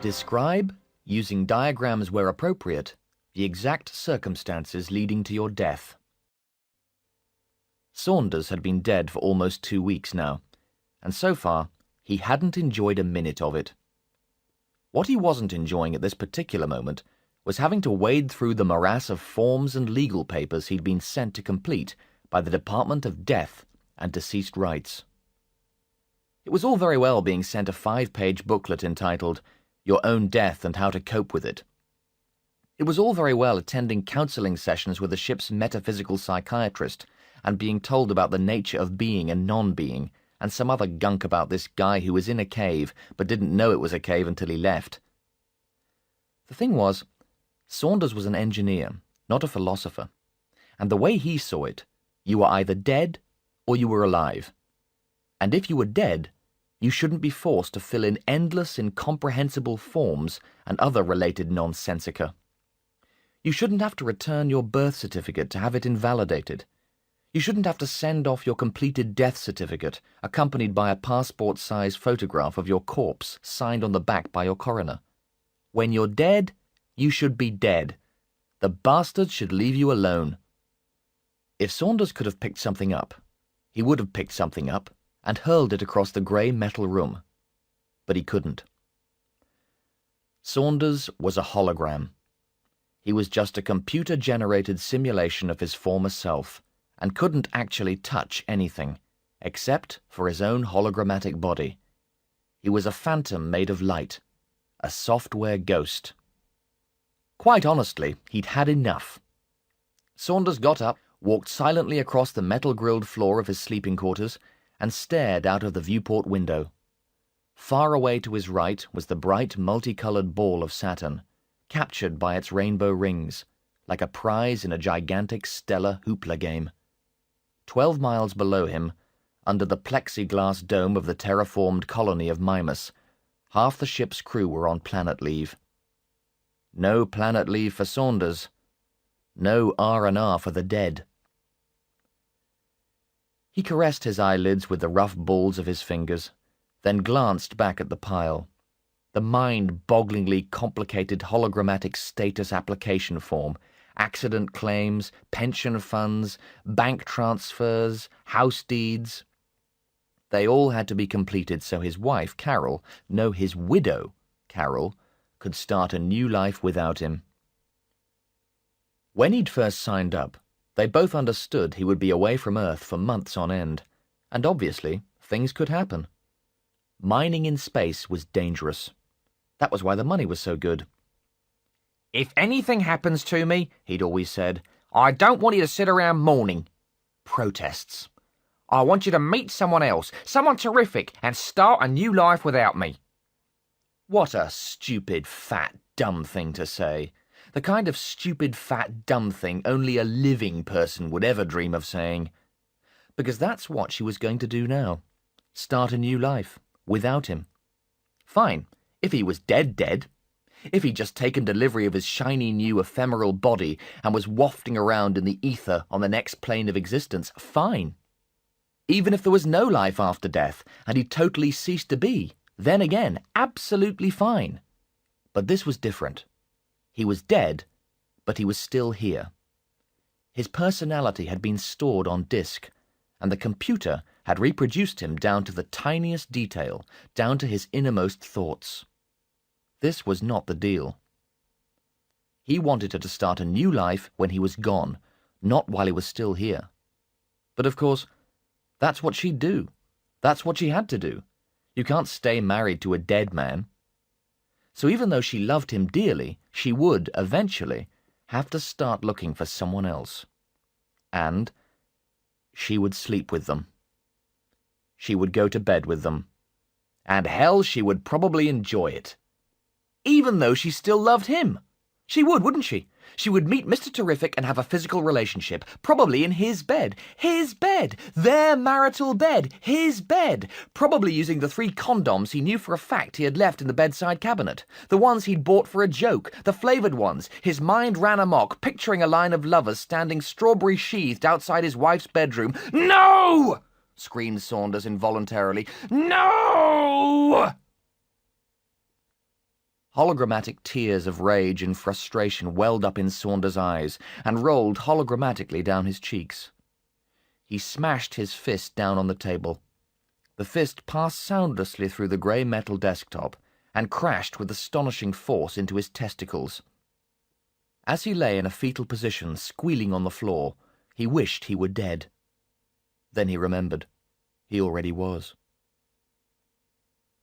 Describe, using diagrams where appropriate, the exact circumstances leading to your death. Saunders had been dead for almost 2 weeks now, and so far he hadn't enjoyed a minute of it. What he wasn't enjoying at this particular moment was having to wade through the morass of forms and legal papers he'd been sent to complete by the Department of Death and Deceased Rights. It was all very well being sent a 5-page booklet entitled Your Own Death and How to Cope with It. It was all very well attending counseling sessions with the ship's metaphysical psychiatrist and being told about the nature of being and non-being, and some other gunk about this guy who was in a cave but didn't know it was a cave until he left. The thing was, Saunders was an engineer, not a philosopher, and the way he saw it, you were either dead or you were alive. And if you were dead, you shouldn't be forced to fill in endless, incomprehensible forms and other related nonsensica. You shouldn't have to return your birth certificate to have it invalidated. You shouldn't have to send off your completed death certificate, accompanied by a passport-size photograph of your corpse signed on the back by your coroner. When you're dead, you should be dead. The bastards should leave you alone. If Saunders could have picked something up, he would have picked something up and hurled it across the grey metal room. But he couldn't. Saunders was a hologram. He was just a computer-generated simulation of his former self, and couldn't actually touch anything, except for his own hologrammatic body. He was a phantom made of light, a software ghost. Quite honestly, he'd had enough. Saunders got up, walked silently across the metal-grilled floor of his sleeping quarters, and stared out of the viewport window. Far away to his right was the bright, multicolored ball of Saturn, captured by its rainbow rings, like a prize in a gigantic stellar hoopla game. 12 miles below him, under the plexiglass dome of the terraformed colony of Mimas, half the ship's crew were on planet leave. No planet leave for Saunders. No R&R for the dead. He caressed his eyelids with the rough balls of his fingers, then glanced back at the pile, the mind-bogglingly complicated hologrammatic status application form, accident claims, pension funds, bank transfers, house deeds. They all had to be completed so his wife, Carol, no, his widow, Carol, could start a new life without him. When he'd first signed up, they both understood he would be away from Earth for months on end, and obviously things could happen. Mining in space was dangerous. That was why the money was so good. "If anything happens to me," he'd always said, "I don't want you to sit around mourning." Protests. "I want you to meet someone else, someone terrific, and start a new life without me." What a stupid, fat, dumb thing to say. The kind of stupid, fat, dumb thing only a living person would ever dream of saying. Because that's what she was going to do now. Start a new life, without him. Fine, if he was dead. If he'd just taken delivery of his shiny new ephemeral body and was wafting around in the ether on the next plane of existence, fine. Even if there was no life after death and he'd totally ceased to be, then again, absolutely fine. But this was different. He was dead, but he was still here. His personality had been stored on disk, and the computer had reproduced him down to the tiniest detail, down to his innermost thoughts. This was not the deal. He wanted her to start a new life when he was gone, not while he was still here. But of course, that's what she'd do. That's what she had to do. You can't stay married to a dead man. So even though she loved him dearly, she would, eventually, have to start looking for someone else. And she would sleep with them. She would go to bed with them. And hell, she would probably enjoy it. Even though she still loved him. She would, wouldn't she? She would meet Mr. Terrific and have a physical relationship, probably in his bed. His bed! Their marital bed! His bed! Probably using the 3 condoms he knew for a fact he had left in the bedside cabinet. The ones he'd bought for a joke. The flavoured ones. His mind ran amok, picturing a line of lovers standing strawberry-sheathed outside his wife's bedroom. "No!" screamed Saunders involuntarily. "No!" Hologrammatic tears of rage and frustration welled up in Saunders' eyes and rolled hologrammatically down his cheeks. He smashed his fist down on the table. The fist passed soundlessly through the grey metal desktop and crashed with astonishing force into his testicles. As he lay in a fetal position, squealing on the floor, he wished he were dead. Then he remembered. He already was.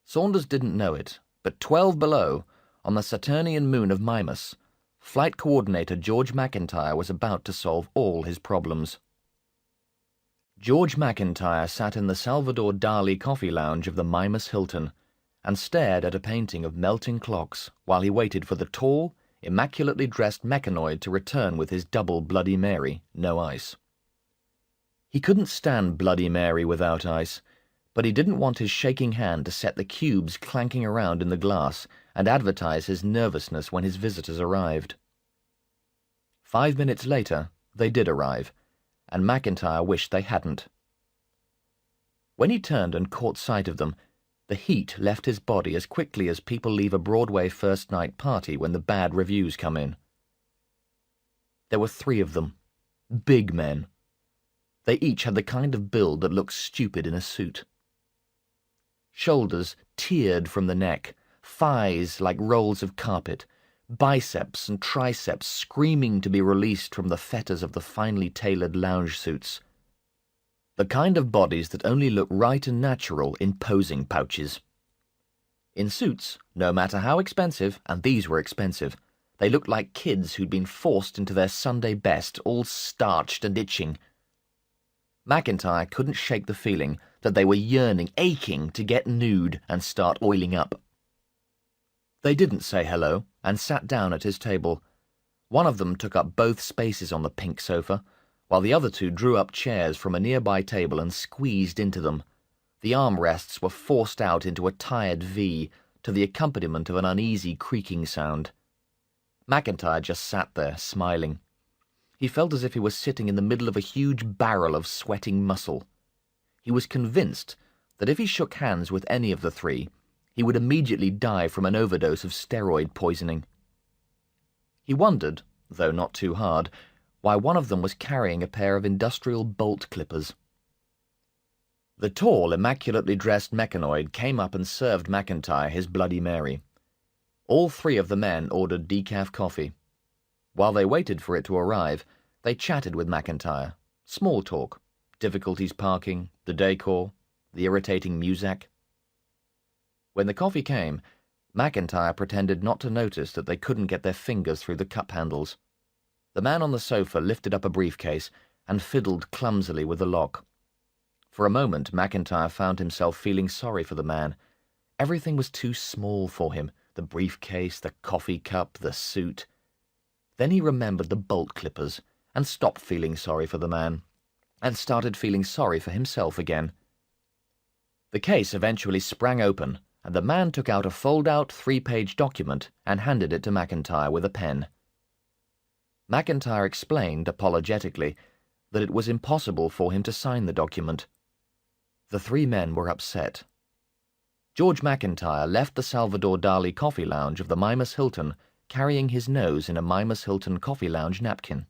Saunders didn't know it, but 12 below, on the Saturnian moon of Mimas, Flight Coordinator George McIntyre was about to solve all his problems. George McIntyre sat in the Salvador Dali coffee lounge of the Mimas Hilton and stared at a painting of melting clocks while he waited for the tall, immaculately dressed mechanoid to return with his double Bloody Mary, no ice. He couldn't stand Bloody Mary without ice, but he didn't want his shaking hand to set the cubes clanking around in the glass and advertise his nervousness when his visitors arrived. 5 minutes later, they did arrive, and McIntyre wished they hadn't. When he turned and caught sight of them, the heat left his body as quickly as people leave a Broadway first-night party when the bad reviews come in. There were 3 of them, big men. They each had the kind of build that looks stupid in a suit. Shoulders tiered from the neck, thighs like rolls of carpet, biceps and triceps screaming to be released from the fetters of the finely tailored lounge suits. The kind of bodies that only look right and natural in posing pouches. In suits, no matter how expensive, and these were expensive, they looked like kids who'd been forced into their Sunday best, all starched and itching. McIntyre couldn't shake the feeling that they were yearning, aching to get nude and start oiling up. They didn't say hello and sat down at his table. One of them took up both spaces on the pink sofa, while the other 2 drew up chairs from a nearby table and squeezed into them. The armrests were forced out into a tired V to the accompaniment of an uneasy creaking sound. McIntyre just sat there, smiling. He felt as if he was sitting in the middle of a huge barrel of sweating muscle. He was convinced that if he shook hands with any of the 3, he would immediately die from an overdose of steroid poisoning. He wondered, though not too hard, why one of them was carrying a pair of industrial bolt clippers. The tall, immaculately dressed mechanoid came up and served McIntyre his Bloody Mary. All 3 of the men ordered decaf coffee. While they waited for it to arrive, they chatted with McIntyre. Small talk, difficulties parking, the decor, the irritating muzak. When the coffee came, McIntyre pretended not to notice that they couldn't get their fingers through the cup handles. The man on the sofa lifted up a briefcase and fiddled clumsily with the lock. For a moment, McIntyre found himself feeling sorry for the man. Everything was too small for him, the briefcase, the coffee cup, the suit. Then he remembered the bolt clippers and stopped feeling sorry for the man, and started feeling sorry for himself again. The case eventually sprang open, and the man took out a fold-out 3-page document and handed it to McIntyre with a pen. McIntyre explained, apologetically, that it was impossible for him to sign the document. The 3 men were upset. George McIntyre left the Salvador Dali coffee lounge of the Mimas Hilton carrying his nose in a Mimas Hilton coffee lounge napkin.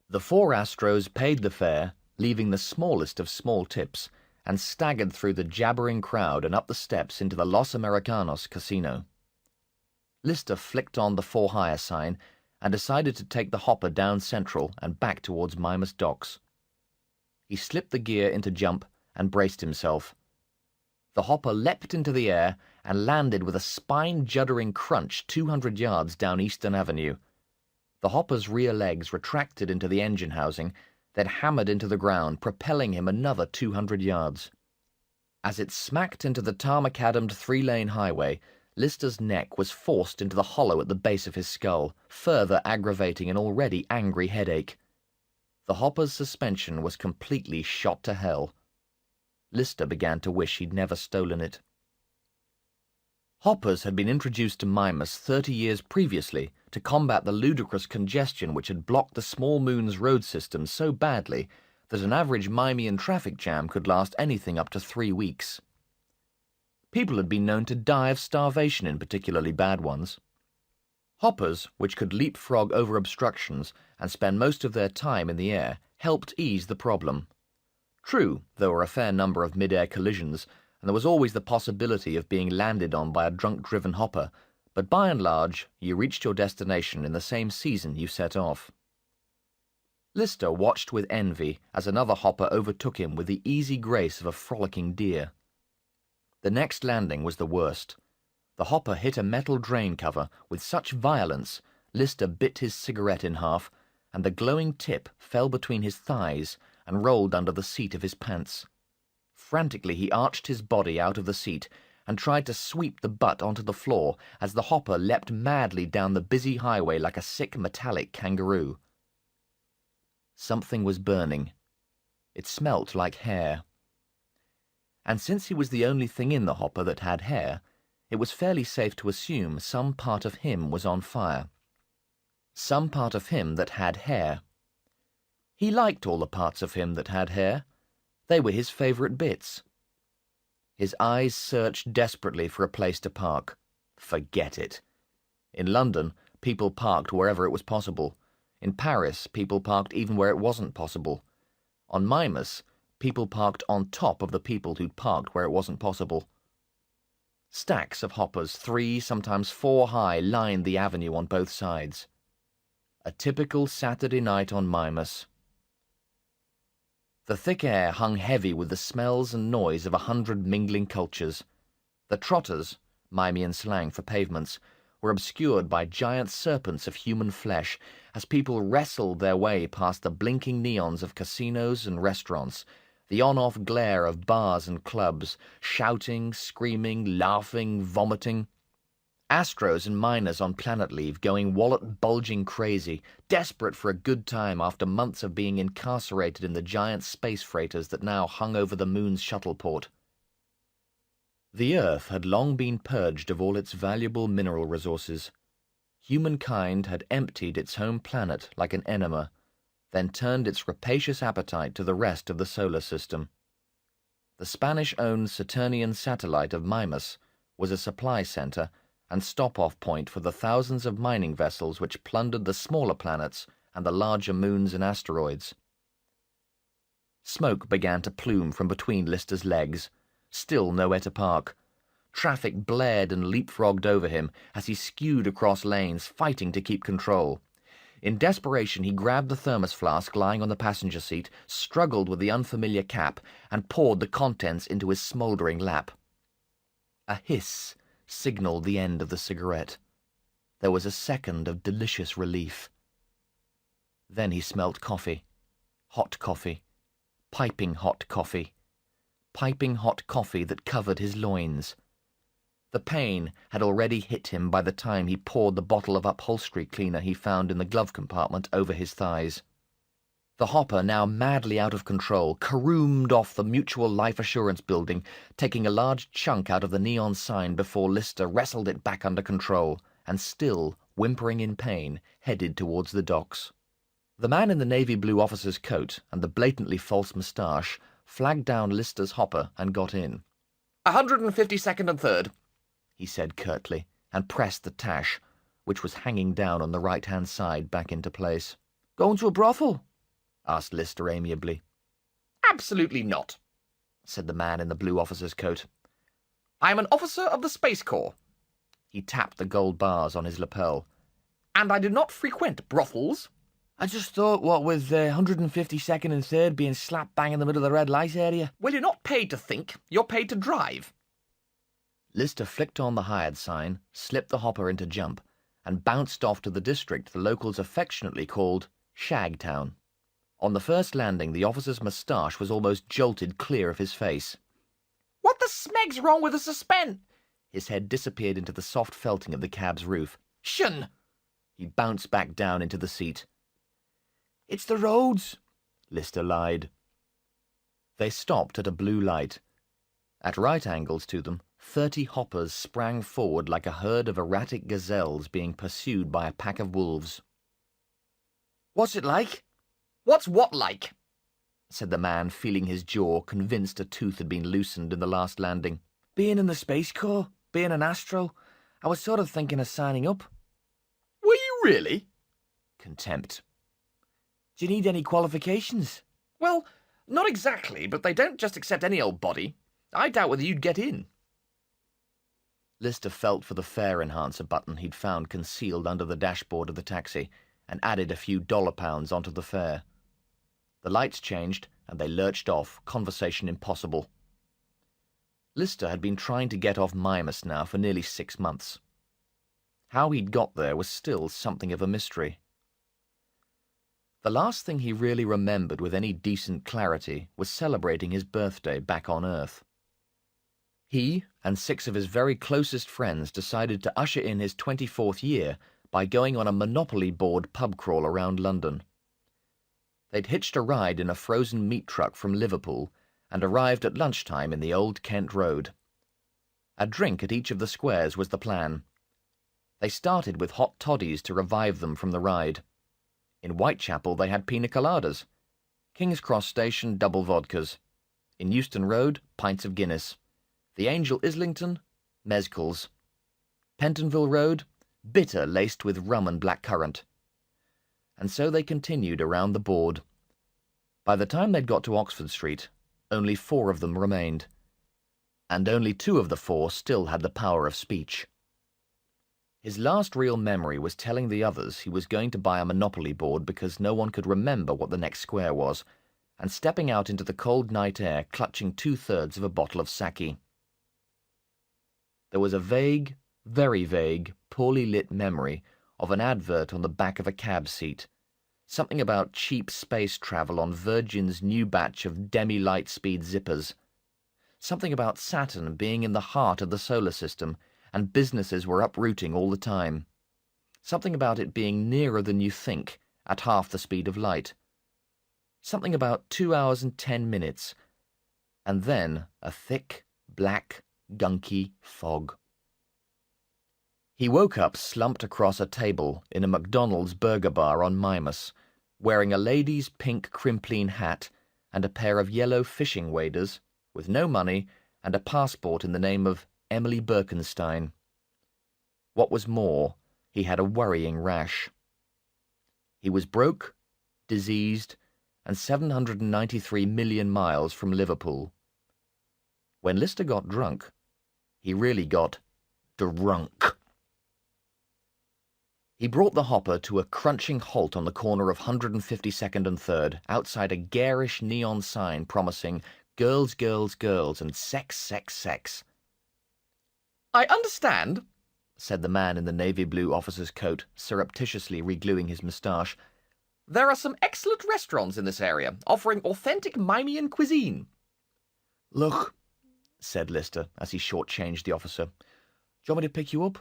The 4 Astros paid the fare, leaving the smallest of small tips, and staggered through the jabbering crowd and up the steps into the Los Americanos casino. Lister flicked on the for hire sign and decided to take the hopper down Central and back towards Mimas Docks. He slipped the gear into jump and braced himself. The hopper leapt into the air and landed with a spine-juddering crunch 200 yards down Eastern Avenue. The hopper's rear legs retracted into the engine housing, then hammered into the ground, propelling him another 200 yards. As it smacked into the tar-macadammed 3-lane highway, Lister's neck was forced into the hollow at the base of his skull, further aggravating an already angry headache. The hopper's suspension was completely shot to hell. Lister began to wish he'd never stolen it. Hoppers had been introduced to Mimas 30 years previously to combat the ludicrous congestion which had blocked the small moon's road system so badly that an average Mimean traffic jam could last anything up to 3 weeks. People had been known to die of starvation in particularly bad ones. Hoppers, which could leapfrog over obstructions and spend most of their time in the air, helped ease the problem. True, there were a fair number of mid-air collisions, and there was always the possibility of being landed on by a drunk-driven hopper, but by and large, you reached your destination in the same season you set off. Lister watched with envy as another hopper overtook him with the easy grace of a frolicking deer. The next landing was the worst. The hopper hit a metal drain cover with such violence, Lister bit his cigarette in half, and the glowing tip fell between his thighs and rolled under the seat of his pants. Frantically he arched his body out of the seat and tried to sweep the butt onto the floor as the hopper leapt madly down the busy highway like a sick metallic kangaroo. Something was burning. It smelt like hair. And since he was the only thing in the hopper that had hair, it was fairly safe to assume some part of him was on fire. Some part of him that had hair. He liked all the parts of him that had hair. They were his favourite bits. His eyes searched desperately for a place to park. Forget it. In London, people parked wherever it was possible. In Paris, people parked even where it wasn't possible. On Mimas, people parked on top of the people who'd parked where it wasn't possible. Stacks of hoppers, 3, sometimes 4 high, lined the avenue on both sides. A typical Saturday night on Mimas. The thick air hung heavy with the smells and noise of 100 mingling cultures. The trotters, Mimean slang for pavements, were obscured by giant serpents of human flesh as people wrestled their way past the blinking neons of casinos and restaurants, the on-off glare of bars and clubs, shouting, screaming, laughing, vomiting. Astros and miners on planet leave going wallet-bulging crazy, desperate for a good time after months of being incarcerated in the giant space freighters that now hung over the moon's shuttleport. The Earth had long been purged of all its valuable mineral resources. Humankind had emptied its home planet like an enema, then turned its rapacious appetite to the rest of the solar system. The Spanish-owned Saturnian satellite of Mimas was a supply center and stop-off point for the thousands of mining vessels which plundered the smaller planets and the larger moons and asteroids. Smoke began to plume from between Lister's legs. Still nowhere to park. Traffic blared and leapfrogged over him as he skewed across lanes, fighting to keep control. In desperation, he grabbed the thermos flask lying on the passenger seat, struggled with the unfamiliar cap, and poured the contents into his smouldering lap. A hiss signalled the end of the cigarette. There was a second of delicious relief. Then he smelt coffee. Hot coffee. Piping hot coffee. Piping hot coffee that covered his loins. The pain had already hit him by the time he poured the bottle of upholstery cleaner he found in the glove compartment over his thighs. The hopper, now madly out of control, caroomed off the Mutual Life Assurance building, taking a large chunk out of the neon sign before Lister wrestled it back under control, and still, whimpering in pain, headed towards the docks. The man in the navy blue officer's coat and the blatantly false moustache flagged down Lister's hopper and got in. 152nd and 3rd, he said curtly, and pressed the tash, which was hanging down on the right-hand side, back into place. Going to a brothel? Asked Lister amiably. Absolutely not, said the man in the blue officer's coat. I am an officer of the Space Corps. He tapped the gold bars on his lapel. And I do not frequent brothels. I just thought, what with 152nd and 3rd being slap bang in the middle of the red light area. Well, you're not paid to think, you're paid to drive. Lister flicked on the hired sign, slipped the hopper into jump, and bounced off to the district the locals affectionately called Shagtown. On the first landing, the officer's moustache was almost jolted clear of his face. What the smeg's wrong with the suspense? His head disappeared into the soft felting of the cab's roof. Shun! He bounced back down into the seat. It's the roads, Lister lied. They stopped at a blue light. At right angles to them, 30 hoppers sprang forward like a herd of erratic gazelles being pursued by a pack of wolves. What's it like? What's what like? Said the man, feeling his jaw, convinced a tooth had been loosened in the last landing. Being in the Space Corps, being an astro, I was sort of thinking of signing up. Were you really? Contempt. Do you need any qualifications? Well, not exactly, but they don't just accept any old body. I doubt whether you'd get in. Lister felt for the fare enhancer button he'd found concealed under the dashboard of the taxi and added a few dollar pounds onto the fare. The lights changed and they lurched off, conversation impossible. Lister had been trying to get off Mimas now for nearly 6 months. How he'd got there was still something of a mystery. The last thing he really remembered with any decent clarity was celebrating his birthday back on Earth. He and 6 of his very closest friends decided to usher in his 24th year by going on a Monopoly board pub crawl around London. They'd hitched a ride in a frozen meat truck from Liverpool and arrived at lunchtime in the Old Kent Road. A drink at each of the squares was the plan. They started with hot toddies to revive them from the ride. In Whitechapel they had pina coladas. King's Cross Station, double vodkas. In Euston Road, pints of Guinness. The Angel Islington, mezcals. Pentonville Road, bitter laced with rum and blackcurrant. And so they continued around the board. By the time they'd got to Oxford Street, only 4 of them remained. And only 2 of the 4 still had the power of speech. His last real memory was telling the others he was going to buy a Monopoly board because no one could remember what the next square was, and stepping out into the cold night air clutching 2/3 of a bottle of sake. There was a vague, very vague, poorly lit memory of an advert on the back of a cab seat. Something about cheap space travel on Virgin's new batch of demi-light-speed zippers. Something about Saturn being in the heart of the solar system and businesses were uprooting all the time. Something about it being nearer than you think, at half the speed of light. Something about 2 hours and 10 minutes. And then a thick, black, gunky fog. He woke up slumped across a table in a McDonald's burger bar on Mimas, wearing a lady's pink crimpline hat and a pair of yellow fishing waders, with no money and a passport in the name of Emily Birkenstein. What was more, he had a worrying rash. He was broke, diseased, and 793 million miles from Liverpool. When Lister got drunk, he really got drunk. He brought the hopper to a crunching halt on the corner of 152nd and 3rd, outside a garish neon sign promising girls, girls, girls, and sex, sex, sex. I understand, said the man in the navy blue officer's coat, surreptitiously regluing his moustache. There are some excellent restaurants in this area, offering authentic Mimean cuisine. Look, said Lister, as he short-changed the officer. Do you want me to pick you up?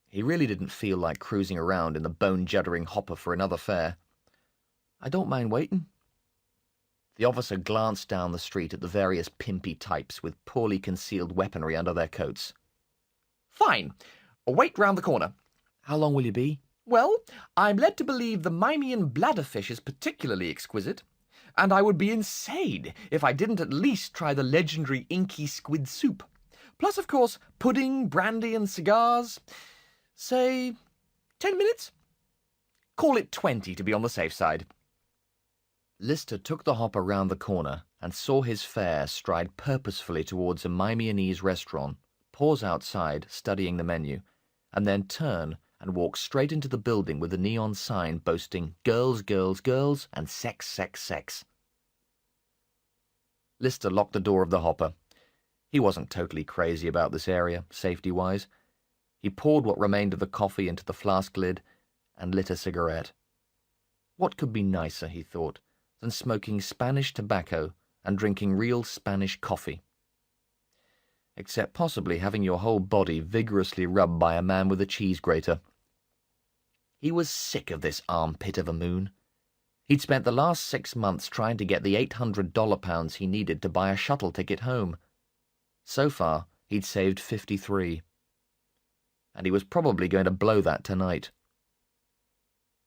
He really didn't feel like cruising around in the bone-juddering hopper for another fare. I don't mind waiting. The officer glanced down the street at the various pimpy types with poorly concealed weaponry under their coats. Fine. Wait round the corner. How long will you be? Well, I'm led to believe the Mimean bladderfish is particularly exquisite, and I would be insane if I didn't at least try the legendary inky squid soup. Plus, of course, pudding, brandy, and cigars. Say, 10 minutes? Call it 20 to be on the safe side. Lister took the hopper round the corner and saw his fare stride purposefully towards a Mimeanese restaurant, pause outside, studying the menu, and then turn and walk straight into the building with the neon sign boasting girls, girls, girls, and sex, sex, sex. Lister locked the door of the hopper. He wasn't totally crazy about this area, safety-wise. He poured what remained of the coffee into the flask lid and lit a cigarette. What could be nicer, he thought, than smoking Spanish tobacco and drinking real Spanish coffee? Except possibly having your whole body vigorously rubbed by a man with a cheese grater. He was sick of this armpit of a moon. He'd spent the last 6 months trying to get the $800 he needed to buy a shuttle ticket home. So far, he'd saved 53. And he was probably going to blow that tonight.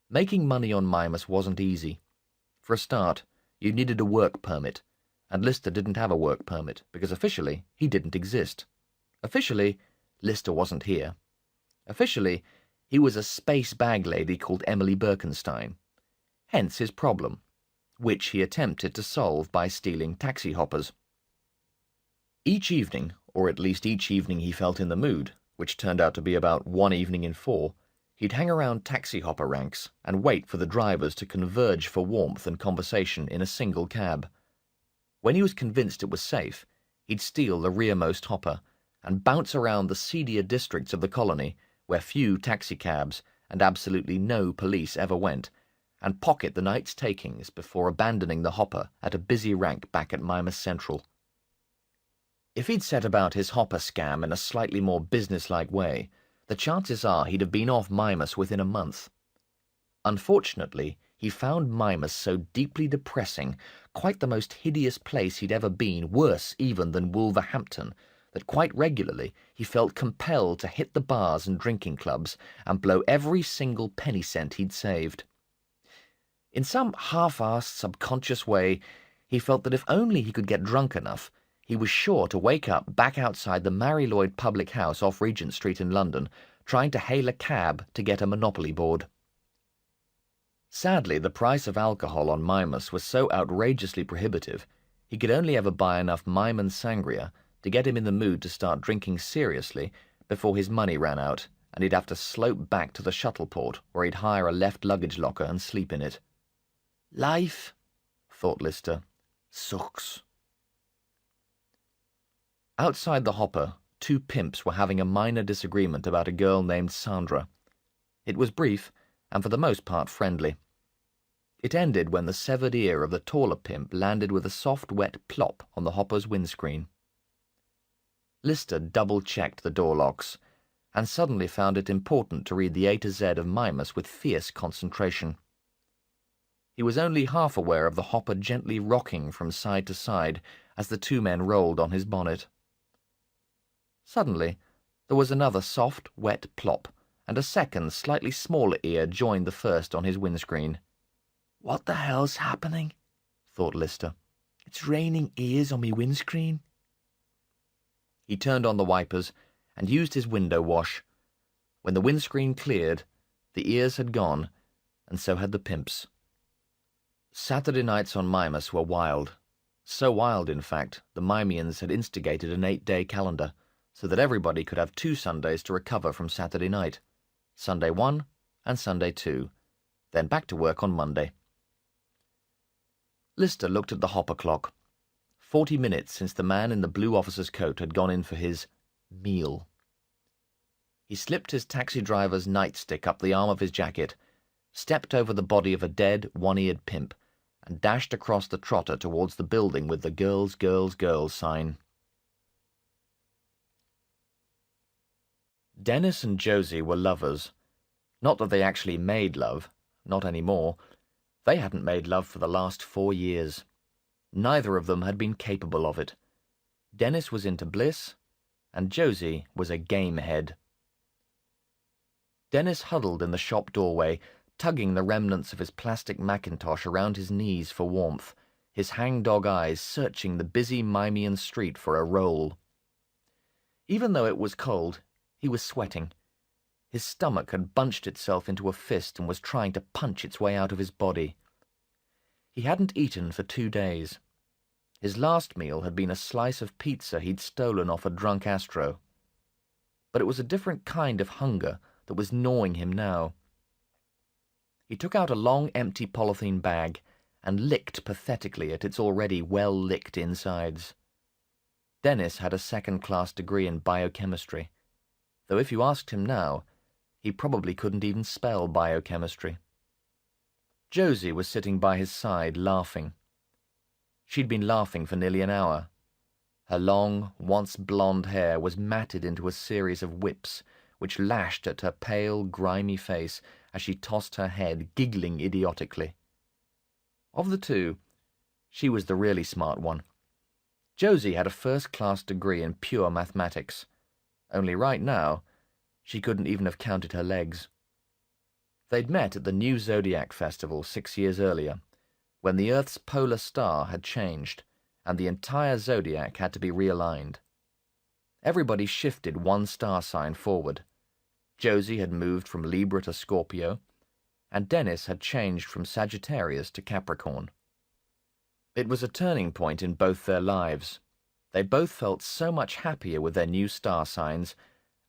Making money on Mimas wasn't easy. For a start, you needed a work permit, and Lister didn't have a work permit because officially he didn't exist. Officially, Lister wasn't here. Officially, he was a space bag lady called Emily Birkenstein. Hence his problem, which he attempted to solve by stealing taxi hoppers. Each evening, or at least each evening he felt in the mood, which turned out to be about one evening in 4, he'd hang around taxi hopper ranks and wait for the drivers to converge for warmth and conversation in a single cab. When he was convinced it was safe, he'd steal the rearmost hopper and bounce around the seedier districts of the colony where few taxicabs and absolutely no police ever went, and pocket the night's takings before abandoning the hopper at a busy rank back at Mimas Central. If he'd set about his hopper scam in a slightly more businesslike way, the chances are he'd have been off Mimas within a month. Unfortunately, he found Mimas so deeply depressing, quite the most hideous place he'd ever been, worse even than Wolverhampton, that quite regularly he felt compelled to hit the bars and drinking clubs and blow every single penny cent he'd saved. In some half-assed subconscious way, he felt that if only he could get drunk enough, he was sure to wake up back outside the Mary Lloyd public house off Regent Street in London, trying to hail a cab to get a Monopoly board. Sadly, the price of alcohol on Mimas was so outrageously prohibitive, he could only ever buy enough Myman sangria to get him in the mood to start drinking seriously before his money ran out, and he'd have to slope back to the shuttleport, where he'd hire a left luggage locker and sleep in it. Life, thought Lister, sucks. Outside the hopper, 2 pimps were having a minor disagreement about a girl named Sandra. It was brief, and for the most part friendly. It ended when the severed ear of the taller pimp landed with a soft, wet plop on the hopper's windscreen. Lister double-checked the door locks, and suddenly found it important to read the A to Z of Mimas with fierce concentration. He was only half aware of the hopper gently rocking from side to side as the 2 men rolled on his bonnet. Suddenly, there was another soft, wet plop, and a second, slightly smaller ear joined the first on his windscreen. "What the hell's happening?" thought Lister. "It's raining ears on me windscreen." He turned on the wipers and used his window wash. When the windscreen cleared, the ears had gone, and so had the pimps. Saturday nights on Mimas were wild. So wild, in fact, the Mimians had instigated an 8-day calendar, so that everybody could have 2 Sundays to recover from Saturday night. Sunday 1 and Sunday 2, then back to work on Monday. Lister looked at the hopper clock. 40 minutes since the man in the blue officer's coat had gone in for his meal. He slipped his taxi driver's nightstick up the arm of his jacket, stepped over the body of a dead, one-eared pimp, and dashed across the trotter towards the building with the girls, girls, girls sign. Dennis and Josie were lovers. Not that they actually made love, not anymore. They hadn't made love for the last 4 years. Neither of them had been capable of it. Dennis was into bliss, and Josie was a game-head. Dennis huddled in the shop doorway, tugging the remnants of his plastic mackintosh around his knees for warmth, his hangdog eyes searching the busy Mimean street for a roll. Even though it was cold, he was sweating. His stomach had bunched itself into a fist and was trying to punch its way out of his body. He hadn't eaten for 2 days. His last meal had been a slice of pizza he'd stolen off a drunk Astro. But it was a different kind of hunger that was gnawing him now. He took out a long, empty polythene bag and licked pathetically at its already well-licked insides. Dennis had a second-class degree in biochemistry, though if you asked him now, he probably couldn't even spell biochemistry. Josie was sitting by his side, laughing. She'd been laughing for nearly an hour. Her long, once blonde hair was matted into a series of whips, which lashed at her pale, grimy face as she tossed her head, giggling idiotically. Of the 2, she was the really smart one. Josie had a first-class degree in pure mathematics. Only right now, she couldn't even have counted her legs. They'd met at the New Zodiac Festival 6 years earlier, when the Earth's polar star had changed, and the entire zodiac had to be realigned. Everybody shifted one star sign forward. Josie had moved from Libra to Scorpio, and Dennis had changed from Sagittarius to Capricorn. It was a turning point in both their lives. They both felt so much happier with their new star signs,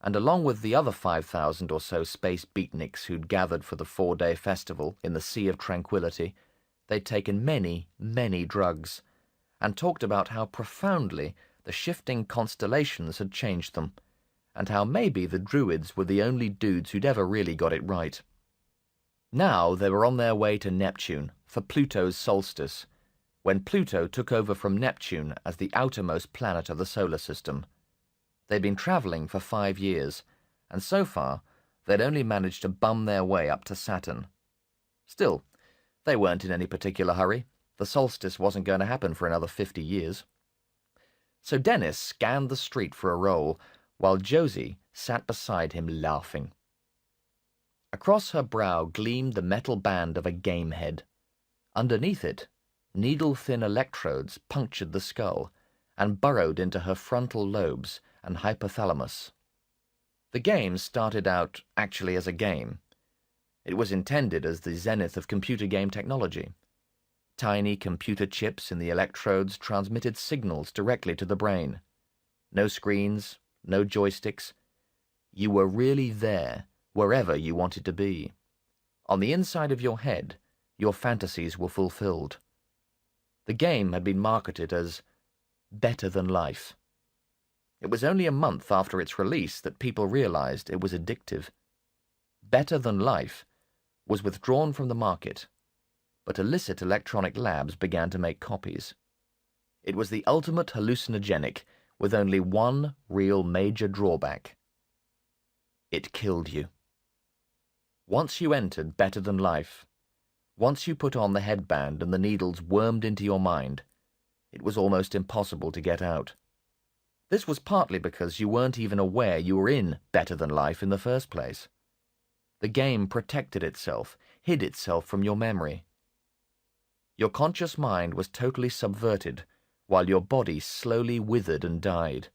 and along with the other 5,000 or so space beatniks who'd gathered for the 4-day festival in the Sea of Tranquility, they'd taken many, many drugs, and talked about how profoundly the shifting constellations had changed them, and how maybe the Druids were the only dudes who'd ever really got it right. Now they were on their way to Neptune for Pluto's solstice, when Pluto took over from Neptune as the outermost planet of the solar system. They'd been traveling for 5 years, and so far they'd only managed to bum their way up to Saturn. Still, they weren't in any particular hurry. The solstice wasn't going to happen for another 50 years. So Dennis scanned the street for a roll, while Josie sat beside him laughing. Across her brow gleamed the metal band of a game head. Underneath it, needle-thin electrodes punctured the skull and burrowed into her frontal lobes and hypothalamus. The game started out actually as a game. It was intended as the zenith of computer game technology. Tiny computer chips in the electrodes transmitted signals directly to the brain. No screens, no joysticks. You were really there, wherever you wanted to be. On the inside of your head, your fantasies were fulfilled. The game had been marketed as better than life. It was only a month after its release that people realized it was addictive. Better Than Life was withdrawn from the market, but illicit electronic labs began to make copies. It was the ultimate hallucinogenic with only one real major drawback. It killed you. Once you entered Better Than Life, once you put on the headband and the needles wormed into your mind, it was almost impossible to get out. This was partly because you weren't even aware you were in Better Than Life in the first place. The game protected itself, hid itself from your memory. Your conscious mind was totally subverted, while your body slowly withered and died.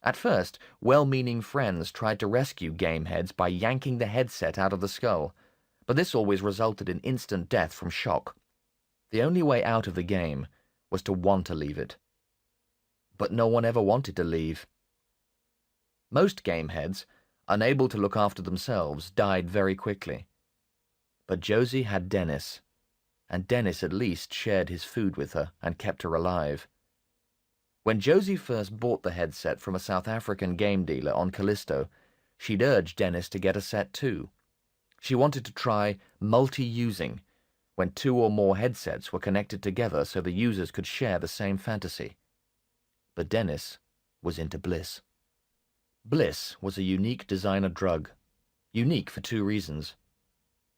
At first, well-meaning friends tried to rescue gameheads by yanking the headset out of the skull, but this always resulted in instant death from shock. The only way out of the game was to want to leave it. But no one ever wanted to leave. Most gameheads, unable to look after themselves, died very quickly. But Josie had Dennis, and Dennis at least shared his food with her and kept her alive. When Josie first bought the headset from a South African game dealer on Callisto, she'd urged Dennis to get a set too. She wanted to try multi-using, when 2 or more headsets were connected together so the users could share the same fantasy. But Dennis was into bliss. Bliss was a unique designer drug. Unique for 2 reasons.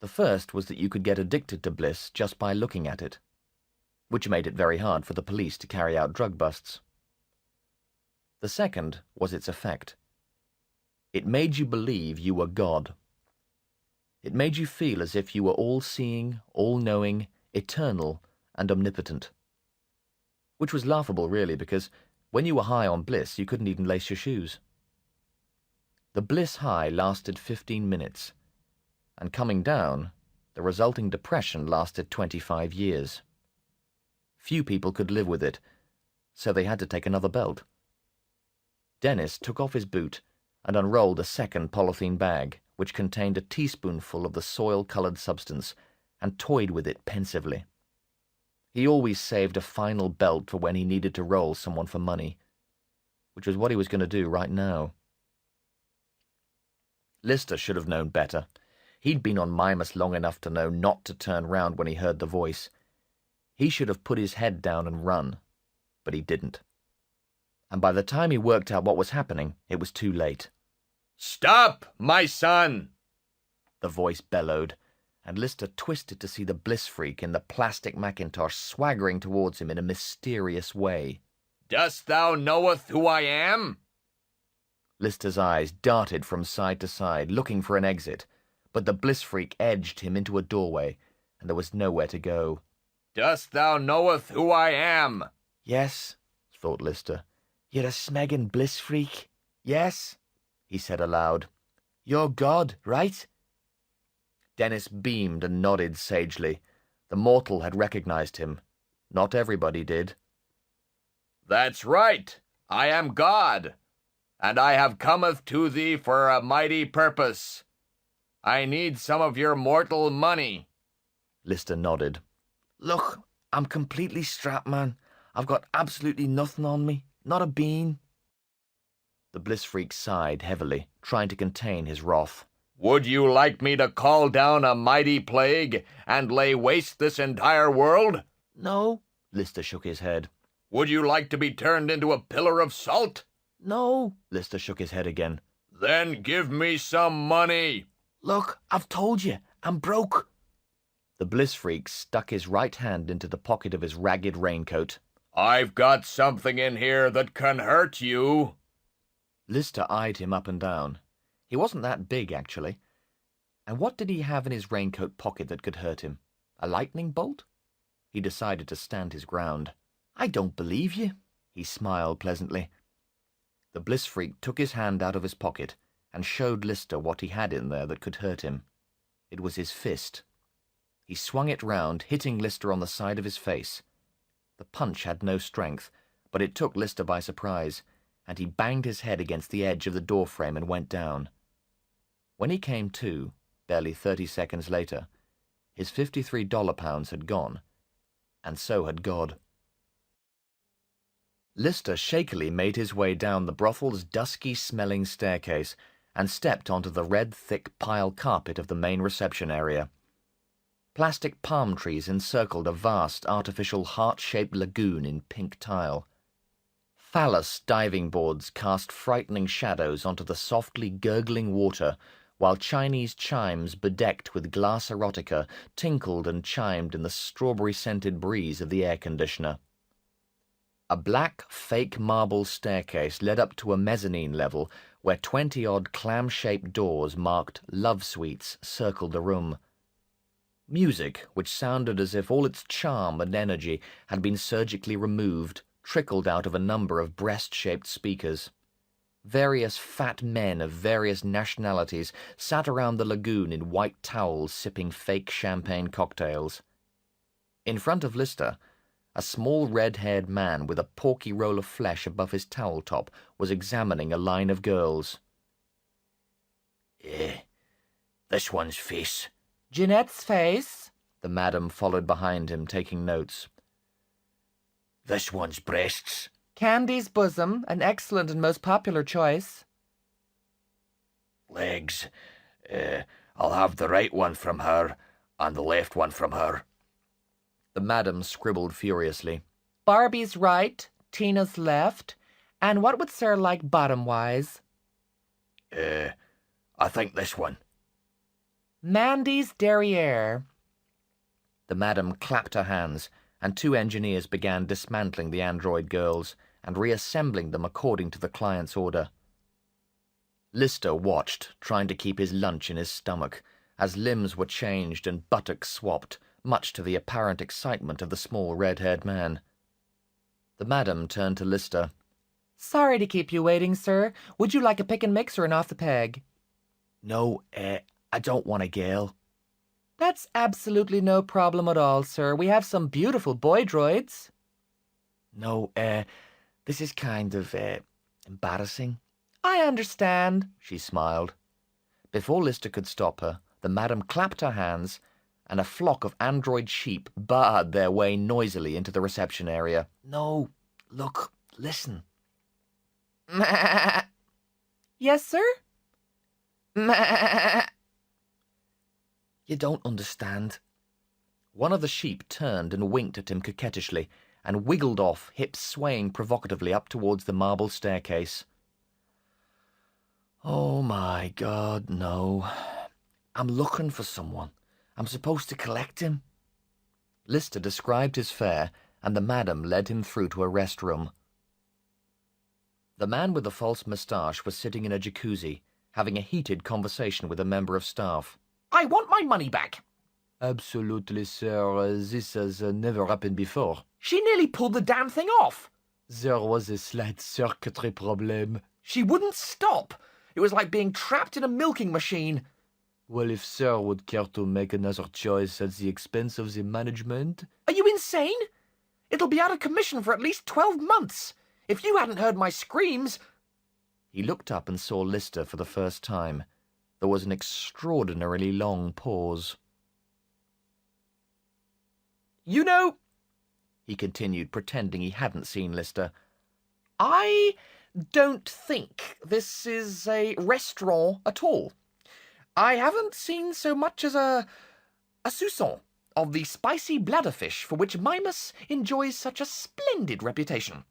The first was that you could get addicted to bliss just by looking at it, which made it very hard for the police to carry out drug busts. The second was its effect. It made you believe you were God. It made you feel as if you were all-seeing, all-knowing, eternal, and omnipotent. Which was laughable, really, because when you were high on bliss, you couldn't even lace your shoes. The bliss high lasted 15 minutes, and coming down, the resulting depression lasted 25 years. Few people could live with it, so they had to take another belt. Dennis took off his boot and unrolled a second polythene bag, which contained a teaspoonful of the soil-colored substance, and toyed with it pensively. He always saved a final belt for when he needed to roll someone for money, which was what he was going to do right now. Lister should have known better. He'd been on Mimas long enough to know not to turn round when he heard the voice. He should have put his head down and run, but he didn't. And by the time he worked out what was happening, it was too late. "Stop, my son!" the voice bellowed, and Lister twisted to see the bliss freak in the plastic Macintosh swaggering towards him in a mysterious way. "Dost thou knoweth who I am?" Lister's eyes darted from side to side, looking for an exit, but the bliss freak edged him into a doorway, and there was nowhere to go. "Dost thou knoweth who I am?" Yes, thought Lister. You're a smeggin' bliss freak. Yes, he said aloud. You're God, right? Dennis beamed and nodded sagely. The mortal had recognized him. Not everybody did. That's right. I am God, and I have cometh to thee for a mighty purpose. I need some of your mortal money. Lister nodded. Look, I'm completely strapped, man. I've got absolutely nothing on me. Not a bean. The bliss freak sighed heavily, trying to contain his wrath. Would you like me to call down a mighty plague and lay waste this entire world? No, Lister shook his head. Would you like to be turned into a pillar of salt? No, Lister shook his head again. Then give me some money. Look, I've told you, I'm broke. The bliss freak stuck his right hand into the pocket of his ragged raincoat. I've got something in here that can hurt you. Lister eyed him up and down. He wasn't that big, actually. And what did he have in his raincoat pocket that could hurt him? A lightning bolt? He decided to stand his ground. I don't believe you, he smiled pleasantly. The bliss freak took his hand out of his pocket and showed Lister what he had in there that could hurt him. It was his fist. He swung it round, hitting Lister on the side of his face. The punch had no strength, but it took Lister by surprise, and he banged his head against the edge of the doorframe and went down. When he came to, barely 30 seconds later, his $53 pounds had gone, and so had God. Lister shakily made his way down the brothel's dusky-smelling staircase and stepped onto the red, thick pile carpet of the main reception area. Plastic palm trees encircled a vast, artificial heart-shaped lagoon in pink tile. Phallus diving boards cast frightening shadows onto the softly gurgling water, while Chinese chimes bedecked with glass erotica tinkled and chimed in the strawberry-scented breeze of the air conditioner. A black, fake marble staircase led up to a mezzanine level where 20-odd clam-shaped doors marked love suites circled the room. Music, which sounded as if all its charm and energy had been surgically removed, trickled out of a number of breast-shaped speakers. Various fat men of various nationalities sat around the lagoon in white towels sipping fake champagne cocktails. In front of Lister, a small red-haired man with a porky roll of flesh above his towel top was examining a line of girls. This one's face. Jeanette's face. The madam followed behind him, taking notes. This one's breasts. Candy's bosom, an excellent and most popular choice. Legs. I'll have the right one from her, and the left one from her. The madam scribbled furiously. Barbie's right, Tina's left, and what would Sir like bottom-wise? I think this one. Mandy's derriere. The madam clapped her hands, and 2 engineers began dismantling the android girls and reassembling them according to the client's order. Lister watched, trying to keep his lunch in his stomach, as limbs were changed and buttocks swapped, much to the apparent excitement of the small red-haired man. The madam turned to Lister. Sorry to keep you waiting, sir. Would you like a pick and mix or an off the peg? No, I don't want a girl. That's absolutely no problem at all, sir. We have some beautiful boy droids. No, this is kind of, embarrassing. I understand, she smiled. Before Lister could stop her, the madam clapped her hands, and a flock of android sheep barred their way noisily into the reception area. No, look, listen. Yes, sir? You don't understand. One of the sheep turned and winked at him coquettishly, and wiggled off, hips swaying provocatively up towards the marble staircase. Oh my God, no. I'm looking for someone. I'm supposed to collect him. Lister described his fare, and the madam led him through to a rest room. The man with the false moustache was sitting in a jacuzzi, having a heated conversation with a member of staff. I want my money back. Absolutely, sir. This has never happened before. She nearly pulled the damn thing off. There was a slight circuitry problem. She wouldn't stop. It was like being trapped in a milking machine. Well, if sir would care to make another choice at the expense of the management... Are you insane? It'll be out of commission for at least 12 months. If you hadn't heard my screams... He looked up and saw Lister for the first time. There was an extraordinarily long pause. You know, he continued, pretending he hadn't seen Lister, I don't think this is a restaurant at all. I haven't seen so much as a soupçon of the spicy bladderfish for which Mimas enjoys such a splendid reputation.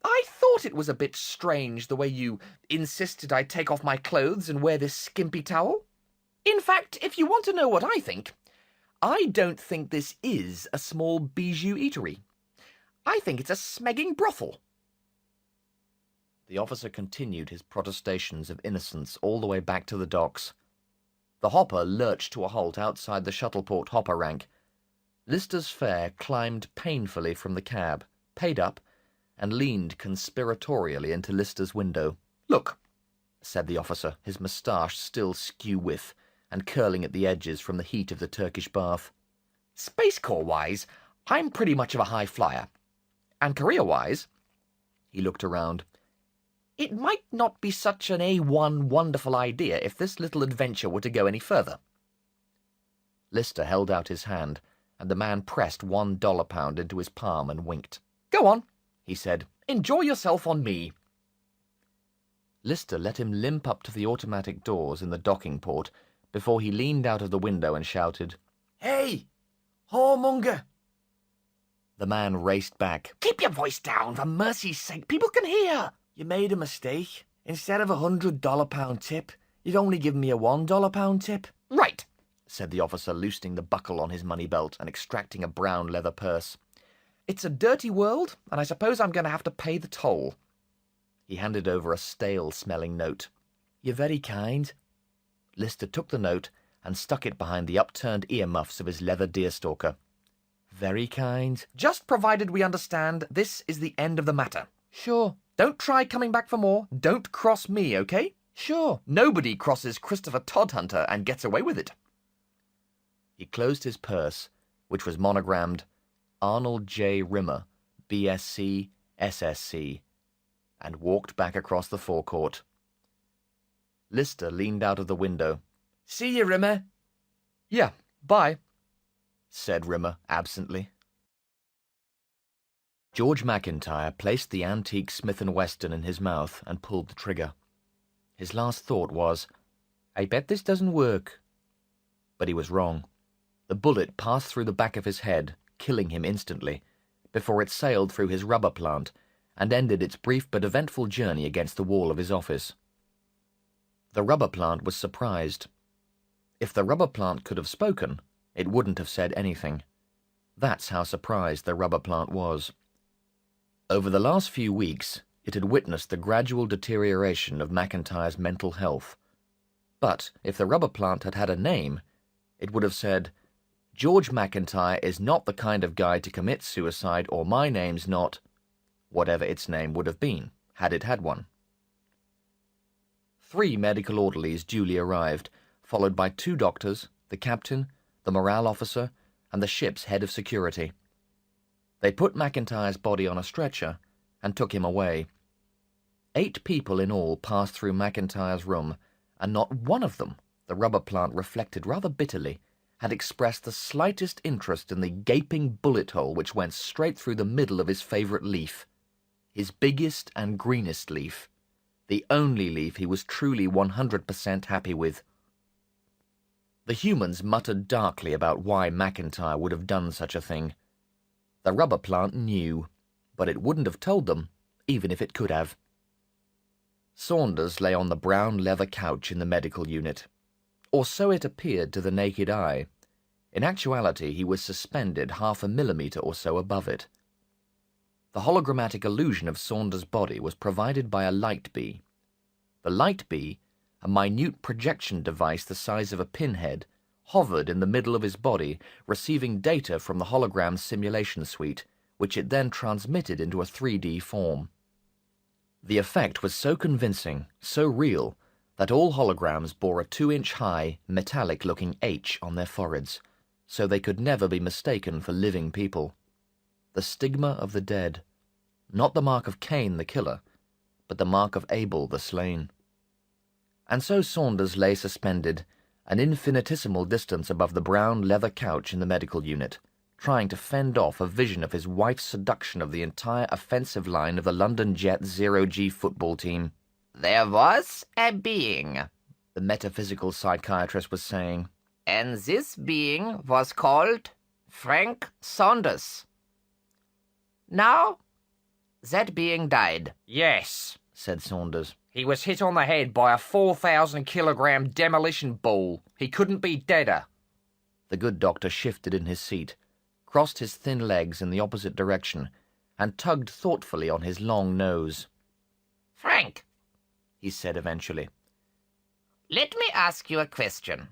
I thought it was a bit strange the way you insisted I take off my clothes and wear this skimpy towel. In fact, if you want to know what I think, I don't think this is a small bijou eatery. I think it's a smegging brothel. The officer continued his protestations of innocence all the way back to the docks. The hopper lurched to a halt outside the Shuttleport hopper rank. Lister's fare climbed painfully from the cab, paid up, and leaned conspiratorially into Lister's window. Look, said the officer, his moustache still skew-whiff and curling at the edges from the heat of the Turkish bath. Space Corps-wise, I'm pretty much of a high flyer. And career-wise, he looked around, it might not be such an A1 wonderful idea if this little adventure were to go any further. Lister held out his hand, and the man pressed $1 pound into his palm and winked. Go on, he said. Enjoy yourself on me. Lister let him limp up to the automatic doors in the docking port before he leaned out of the window and shouted, Hey, whoremonger! The man raced back. Keep your voice down, for mercy's sake, people can hear. You made a mistake. Instead of $100 pound tip, you've only given me a $1 pound tip. Right, said the officer, loosening the buckle on his money belt and extracting a brown leather purse. It's a dirty world, and I suppose I'm going to have to pay the toll. He handed over a stale-smelling note. You're very kind. Lister took the note and stuck it behind the upturned earmuffs of his leather deerstalker. Very kind. Just provided we understand this is the end of the matter. Sure. Don't try coming back for more. Don't cross me, okay? Sure. Nobody crosses Christopher Todhunter and gets away with it. He closed his purse, which was monogrammed Arnold J. Rimmer, BSc, SSc, and walked back across the forecourt. Lister leaned out of the window. See you, Rimmer. Yeah, bye, said Rimmer absently. George McIntyre placed the antique Smith & Wesson in his mouth and pulled the trigger. His last thought was, I bet this doesn't work. But he was wrong. The bullet passed through the back of his head, killing him instantly, before it sailed through his rubber plant and ended its brief but eventful journey against the wall of his office. The rubber plant was surprised. If the rubber plant could have spoken, it wouldn't have said anything. That's how surprised the rubber plant was. Over the last few weeks, it had witnessed the gradual deterioration of McIntyre's mental health. But if the rubber plant had had a name, it would have said, George McIntyre is not the kind of guy to commit suicide, or my name's not, whatever its name would have been, had it had one. 3 medical orderlies duly arrived, followed by 2 doctors, the captain, the morale officer, and the ship's head of security. They put McIntyre's body on a stretcher and took him away. 8 people in all passed through McIntyre's room, and not one of them, the rubber plant reflected rather bitterly, had expressed the slightest interest in the gaping bullet hole which went straight through the middle of his favourite leaf, his biggest and greenest leaf, the only leaf he was truly 100% happy with. The humans muttered darkly about why McIntyre would have done such a thing. The rubber plant knew, but it wouldn't have told them, even if it could have. Saunders lay on the brown leather couch in the medical unit, or so it appeared to the naked eye. In actuality, he was suspended 0.5 millimetre or so above it. The hologrammatic illusion of Saunders' body was provided by a light bee. The light bee, a minute projection device the size of a pinhead, hovered in the middle of his body, receiving data from the hologram's simulation suite, which it then transmitted into a 3D form. The effect was so convincing, so real, that all holograms bore a 2-inch-high, metallic-looking H on their foreheads, so they could never be mistaken for living people. The stigma of the dead. Not the mark of Cain the killer, but the mark of Abel the slain. And so Saunders lay suspended, an infinitesimal distance above the brown leather couch in the medical unit, trying to fend off a vision of his wife's seduction of the entire offensive line of the London Jet 0G football team. "There was a being," the metaphysical psychiatrist was saying, "and this being was called Frank Saunders. Now, that being died." Yes, said Saunders. he was hit on the head by a 4,000-kilogram demolition ball. He couldn't be deader. The good doctor shifted in his seat, crossed his thin legs in the opposite direction, and tugged thoughtfully on his long nose. "Frank," he said eventually, "let me ask you a question.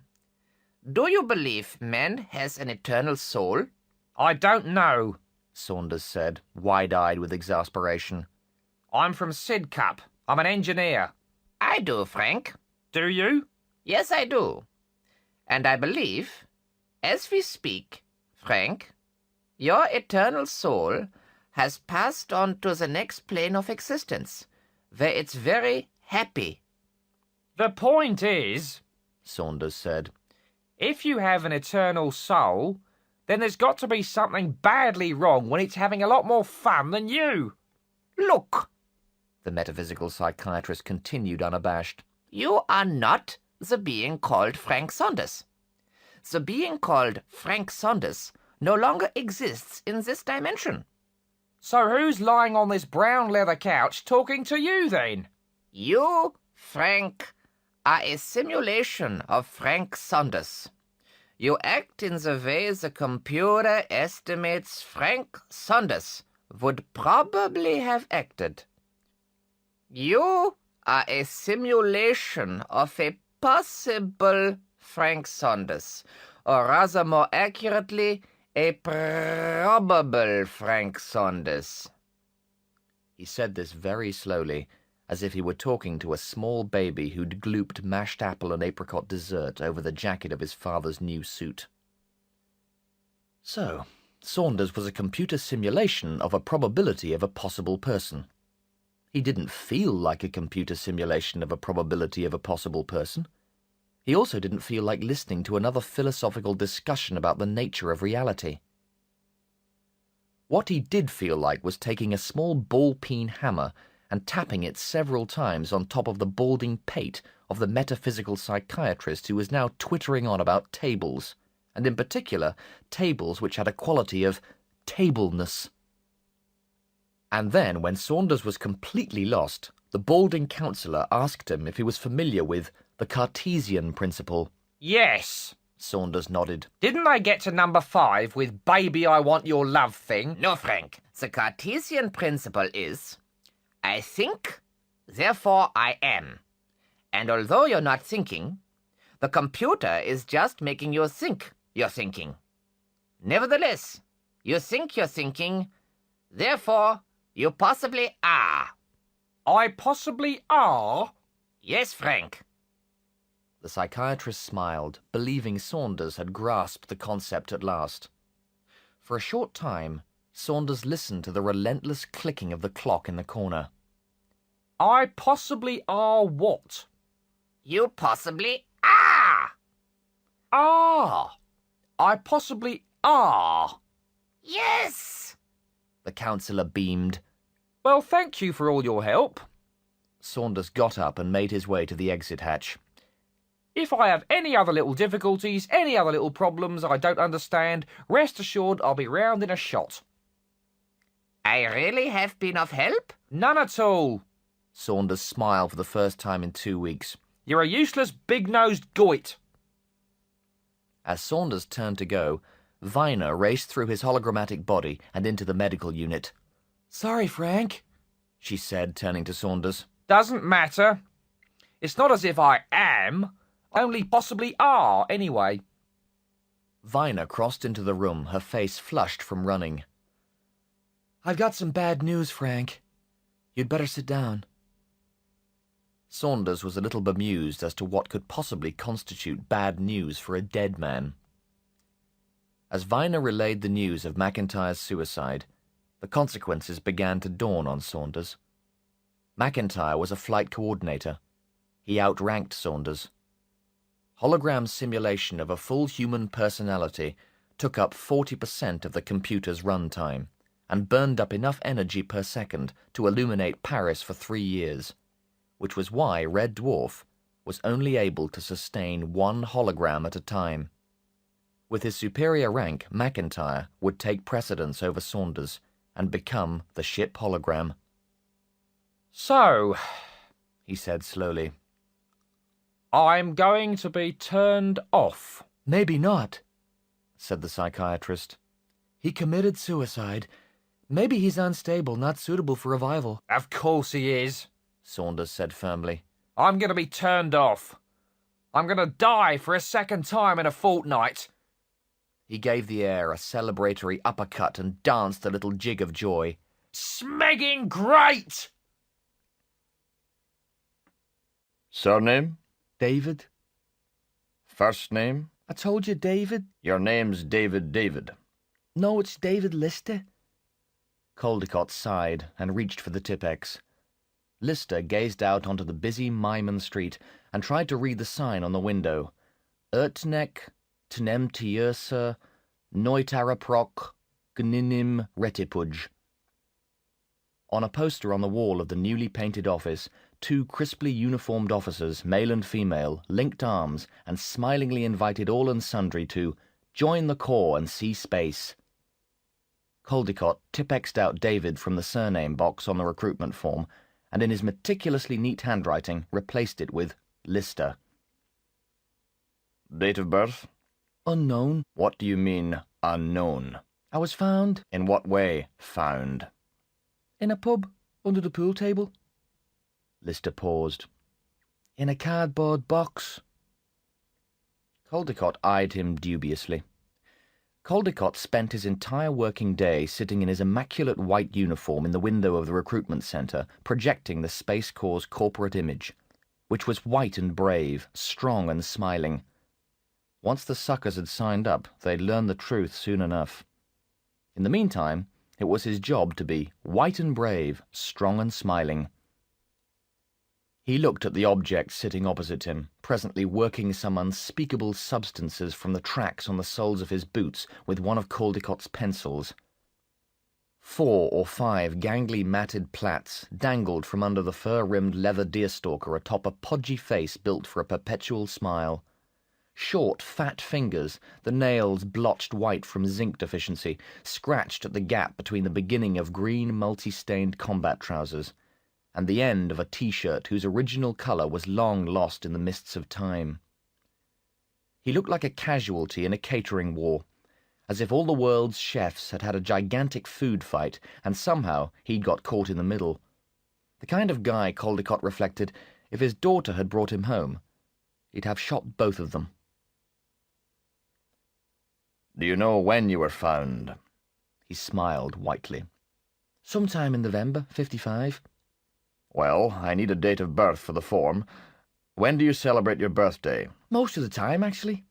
Do you believe man has an eternal soul?" I don't know. Saunders said, wide-eyed with exasperation. I'm from Sidcup. I'm an engineer. "I do, Frank. Do you? Yes, I do. And I believe, as we speak, Frank, your eternal soul has passed on to the next plane of existence, where it's very happy." The point is, Saunders said, if you have an eternal soul, then there's got to be something badly wrong when it's having a lot more fun than you. "Look, the metaphysical psychiatrist continued unabashed. you are not the being called Frank Saunders. The being called Frank Saunders no longer exists in this dimension. So who's lying on this brown leather couch talking to you then? You, Frank, are a simulation of Frank Saunders. You act in the way the computer estimates Frank Saunders would probably have acted. You are a simulation of a possible Frank Saunders, or rather more accurately, a probable Frank Saunders." He said this very slowly, as if he were talking to a small baby who'd glooped mashed apple and apricot dessert over the jacket of his father's new suit. So, Saunders was a computer simulation of a probability of a possible person. He didn't feel like a computer simulation of a probability of a possible person. He also didn't feel like listening to another philosophical discussion about the nature of reality. What he did feel like was taking a small ball-peen hammer and tapping it several times on top of the balding pate of the metaphysical psychiatrist who was now twittering on about tables, and in particular tables which had a quality of tableness. And then, when Saunders was completely lost, the balding counsellor asked him if he was familiar with the Cartesian principle. Yes, Saunders nodded. Didn't they get to number 5 with "Baby, I want your love" thing? "No, Frank. The Cartesian principle is, I think, therefore I am. And although you're not thinking, the computer is just making you think you're thinking. Nevertheless, you think you're thinking, therefore you possibly are." I possibly are? "Yes, Frank." The psychiatrist smiled, believing Saunders had grasped the concept at last. For a short time, Saunders listened to the relentless clicking of the clock in the corner. I possibly are what? "You possibly are." Ah! I possibly are. "Yes." The counsellor beamed. Well, thank you for all your help. Saunders got up and made his way to the exit hatch. If I have any other little difficulties, any other little problems I don't understand, rest assured I'll be round in a shot. "I really have been of help?" None at all. Saunders smiled for the first time in 2 weeks. You're a useless, big-nosed goit. As Saunders turned to go, Viner raced through his hologrammatic body and into the medical unit. "Sorry, Frank," she said, turning to Saunders. Doesn't matter. It's not as if I am. I only possibly are, anyway. Viner crossed into the room, her face flushed from running. I've got some bad news, Frank. You'd better sit down. Saunders was a little bemused as to what could possibly constitute bad news for a dead man. As Viner relayed the news of McIntyre's suicide, the consequences began to dawn on Saunders. McIntyre was a flight coordinator. He outranked Saunders. Hologram simulation of a full human personality took up 40% of the computer's runtime and burned up enough energy per second to illuminate Paris for 3 years, which was why Red Dwarf was only able to sustain one hologram at a time. With his superior rank, McIntyre would take precedence over Saunders and become the ship hologram. So, he said slowly, I'm going to be turned off. Maybe not, said the psychiatrist. He committed suicide. Maybe he's unstable, not suitable for revival. Of course he is, Saunders said firmly. I'm going to be turned off. I'm going to die for a second time in a fortnight. He gave the air a celebratory uppercut and danced a little jig of joy. Smegging great! Surname? David? First name? I told you, David. Your name's David. No, it's David Lister. Caldecott sighed and reached for the Tipex. Lister gazed out onto the busy Myman street and tried to read the sign on the window. Ertnek, Tnem Tiersa, Neutaraproc, Gninim Retipuj. On a poster on the wall of the newly painted office, 2 crisply uniformed officers, male and female, linked arms and smilingly invited all and sundry to join the Corps and see space. Caldecott Tipexed out David from the surname box on the recruitment form and in his meticulously neat handwriting replaced it with Lister. Date of birth? Unknown. What do you mean, unknown? I was found. In what way, found? In a pub, under the pool table. Lister paused. In a cardboard box. Caldecott eyed him dubiously. Caldecott spent his entire working day sitting in his immaculate white uniform in the window of the recruitment center, projecting the Space Corps' corporate image, which was white and brave, strong and smiling. Once the suckers had signed up, they'd learn the truth soon enough. In the meantime, it was his job to be white and brave, strong and smiling. He looked at the object sitting opposite him, presently working some unspeakable substances from the tracks on the soles of his boots with one of Caldecott's pencils. 4 or 5 gangly matted plaits dangled from under the fur-rimmed leather deerstalker atop a podgy face built for a perpetual smile. Short, fat fingers, the nails blotched white from zinc deficiency, scratched at the gap between the beginning of green multi-stained combat trousers and the end of a T-shirt whose original colour was long lost in the mists of time. He looked like a casualty in a catering war, as if all the world's chefs had had a gigantic food fight and somehow he'd got caught in the middle. The kind of guy, Caldecott reflected, if his daughter had brought him home, he'd have shot both of them. Do you know when you were found? He smiled whitely. Sometime in November, 55. Well, I need a date of birth for the form. When do you celebrate your birthday? Most of the time, actually.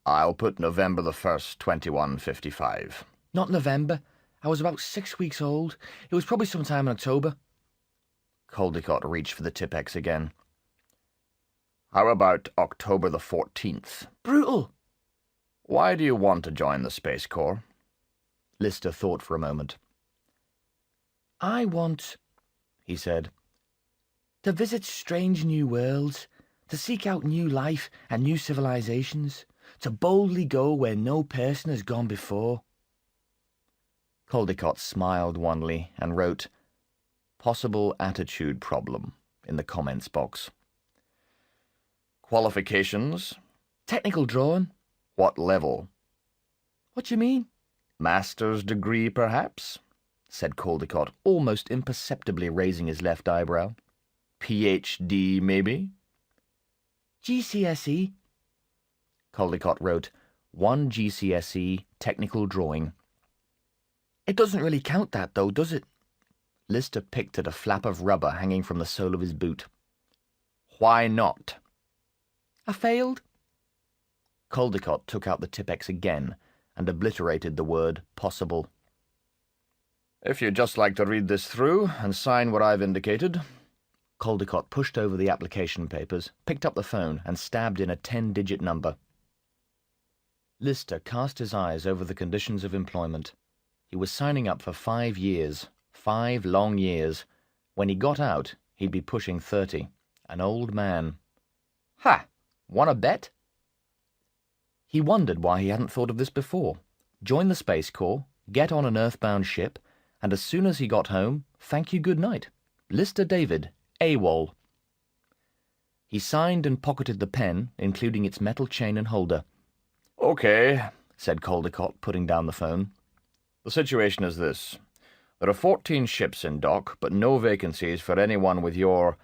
I'll put November the 1st, 2155. Not November. I was about 6 weeks old. It was probably sometime in October. Caldecott reached for the Tipex again. How about October the 14th? Brutal. Why do you want to join the Space Corps? Lister thought for a moment. I want, he said, to visit strange new worlds, to seek out new life and new civilizations, to boldly go where no person has gone before. Caldecott smiled wanly and wrote, "Possible attitude problem," in the comments box. Qualifications? Technical drawing. What level? What do you mean? Master's degree, perhaps? Said Caldecott, almost imperceptibly raising his left eyebrow. PhD, maybe? GCSE. Caldecott wrote, 1 GCSE technical drawing. It doesn't really count that, though, does it? Lister picked at a flap of rubber hanging from the sole of his boot. Why not? I failed. Caldecott took out the Tipex again and obliterated the word possible. If you'd just like to read this through and sign what I've indicated. Caldecott pushed over the application papers, picked up the phone, and stabbed in a 10-digit number. Lister cast his eyes over the conditions of employment. He was signing up for 5 years, 5 long years. When he got out, he'd be pushing 30. An old man. Ha! Want a bet? He wondered why he hadn't thought of this before. Join the Space Corps, get on an earthbound ship, and as soon as he got home, thank you good night. Lister David, AWOL. He signed and pocketed the pen, including its metal chain and holder. Okay, said Caldecott, putting down the phone. The situation is this. There are 14 ships in dock, but no vacancies for anyone with your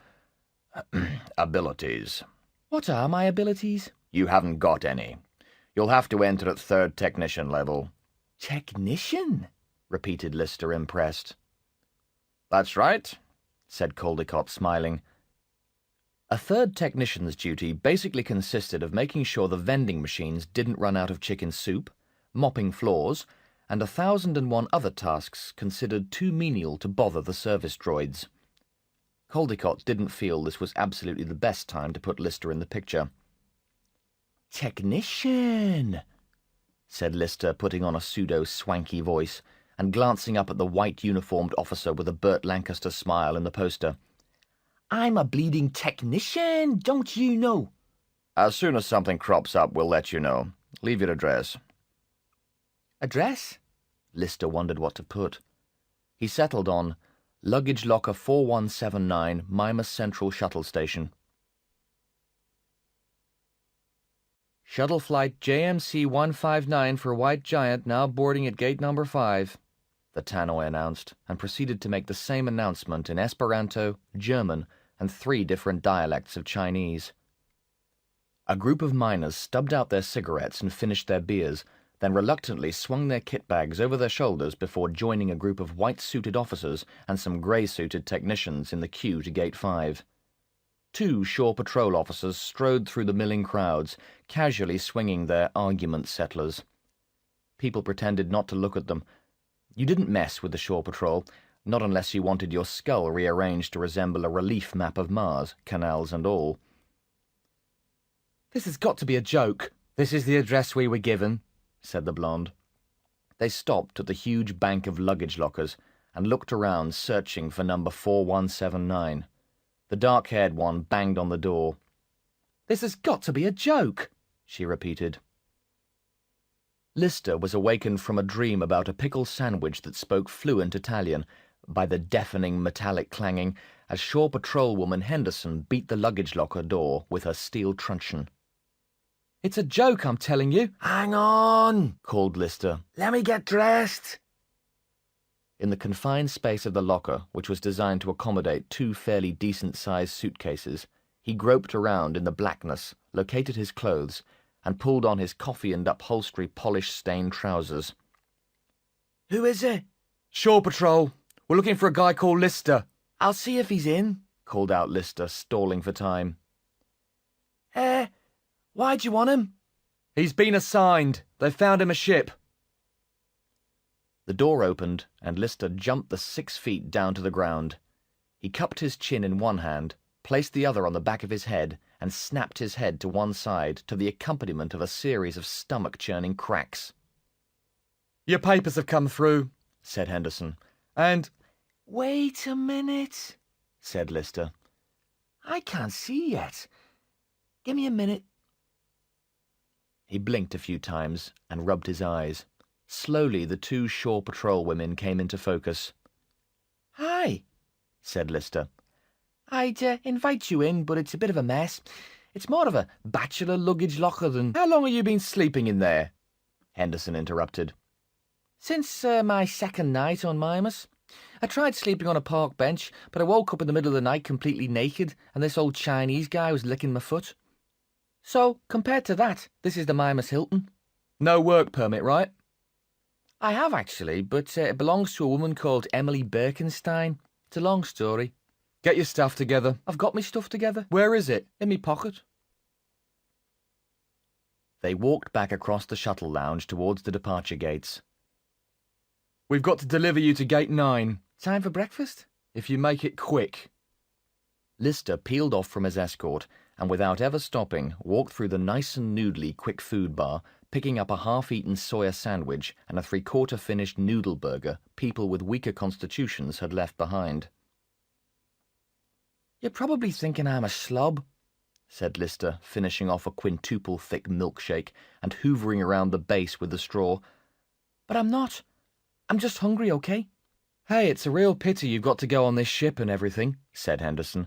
abilities. What are my abilities? You haven't got any. You'll have to enter at 3rd technician level. Technician? Repeated Lister, impressed. That's right, said Caldecott, smiling. A 3rd technician's duty basically consisted of making sure the vending machines didn't run out of chicken soup, mopping floors, and 1,001 other tasks considered too menial to bother the service droids. Caldecott didn't feel this was absolutely the best time to put Lister in the picture. Technician, said Lister, putting on a pseudo-swanky voice and glancing up at the white-uniformed officer with a Burt Lancaster smile in the poster. I'm a bleeding technician, don't you know? As soon as something crops up, we'll let you know. Leave your address. Address? Lister wondered what to put. He settled on Luggage Locker 4179, Mimas Central Shuttle Station. Shuttle flight JMC 159 for White Giant now boarding at gate number 5, the tannoy announced, and proceeded to make the same announcement in Esperanto, German, and 3 different dialects of Chinese. A group of miners stubbed out their cigarettes and finished their beers, then reluctantly swung their kit bags over their shoulders before joining a group of white-suited officers and some grey-suited technicians in the queue to Gate 5. 2 shore patrol officers strode through the milling crowds, casually swinging their argument settlers. People pretended not to look at them. You didn't mess with the shore patrol, not unless you wanted your skull rearranged to resemble a relief map of Mars, canals and all. This has got to be a joke. This is the address we were given, said the blonde. They stopped at the huge bank of luggage lockers and looked around, searching for number 4179. The dark-haired one banged on the door. This has got to be a joke, she repeated. Lister was awakened from a dream about a pickle sandwich that spoke fluent Italian by the deafening metallic clanging as shore patrolwoman Henderson beat the luggage locker door with her steel truncheon. It's a joke, I'm telling you. Hang on, called Lister. Let me get dressed. In the confined space of the locker, which was designed to accommodate 2 fairly decent-sized suitcases, he groped around in the blackness, located his clothes, and pulled on his coffee and upholstery polish-stained trousers. Who is it? Shore Patrol. We're looking for a guy called Lister. I'll see if he's in, called out Lister, stalling for time. Why'd you want him? He's been assigned. They found him a ship. The door opened, and Lister jumped the 6 feet down to the ground. He cupped his chin in one hand, placed the other on the back of his head, and snapped his head to one side to the accompaniment of a series of stomach-churning cracks. Your papers have come through, said Henderson, and... Wait a minute, said Lister. I can't see yet. Give me a minute. He blinked a few times and rubbed his eyes. Slowly the 2 shore patrol women came into focus. Hi, said Lister. I'd invite you in, but it's a bit of a mess. It's more of a bachelor luggage locker than... How long have you been sleeping in there? Henderson interrupted. Since my 2nd night on Mimas. I tried sleeping on a park bench, but I woke up in the middle of the night completely naked, and this old Chinese guy was licking my foot. So, compared to that, this is the Mimas Hilton. No work permit, right? I have, actually, but it belongs to a woman called Emily Birkenstein. It's a long story. Get your stuff together. I've got my stuff together. Where is it? In me pocket. They walked back across the shuttle lounge towards the departure gates. We've got to deliver you to gate 9. Time for breakfast? If you make it quick. Lister peeled off from his escort and, without ever stopping, walked through the nice and noodly quick food bar, picking up a half-eaten soya sandwich and a three-quarter finished noodle burger people with weaker constitutions had left behind. You're probably thinking I'm a slob, said Lister, finishing off a quintuple-thick milkshake and hoovering around the base with the straw. But I'm not. I'm just hungry, okay? Hey, it's a real pity you've got to go on this ship and everything, said Henderson.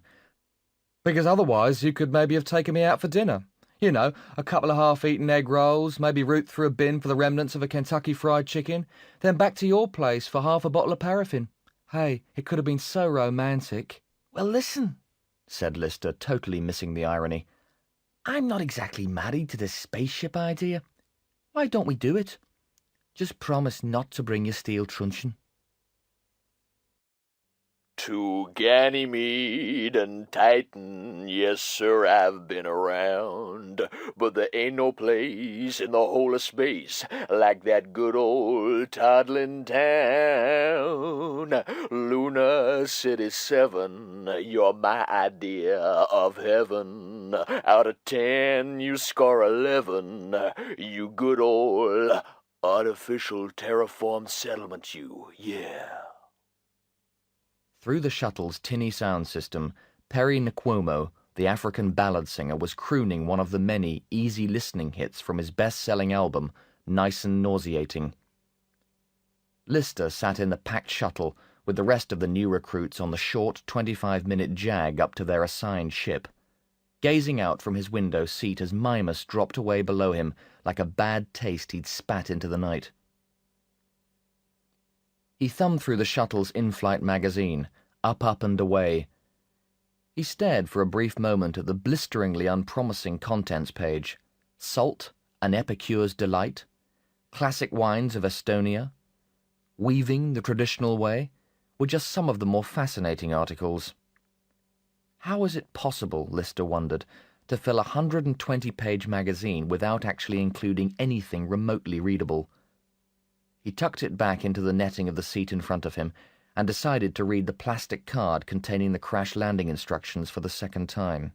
Because otherwise you could maybe have taken me out for dinner. You know, a couple of half-eaten egg rolls, maybe root through a bin for the remnants of a Kentucky Fried Chicken, then back to your place for half a bottle of paraffin. Hey, it could have been so romantic. Well, listen, said Lister, totally missing the irony. I'm not exactly married to this spaceship idea. Why don't we do it? Just promise not to bring your steel truncheon. To Ganymede and Titan, yes sir, I've been around, but there ain't no place in the whole of space like that good old toddling town. Luna City 7, you're my idea of heaven. Out of 10, you score 11, you good old artificial terraformed settlement, you, yeah. Through the shuttle's tinny sound system, Perry Nkwumo, the African ballad singer, was crooning one of the many easy listening hits from his best-selling album, Nice and Nauseating. Lister sat in the packed shuttle with the rest of the new recruits on the short 25-minute jag up to their assigned ship, gazing out from his window seat as Mimas dropped away below him like a bad taste he'd spat into the night. He thumbed through the shuttle's in-flight magazine, Up, Up and Away. He stared for a brief moment at the blisteringly unpromising contents page. Salt, an epicure's delight. Classic wines of Estonia. Weaving the traditional way were just some of the more fascinating articles. How was it possible, Lister wondered, to fill a 120-page magazine without actually including anything remotely readable? He tucked it back into the netting of the seat in front of him and decided to read the plastic card containing the crash landing instructions for the second time.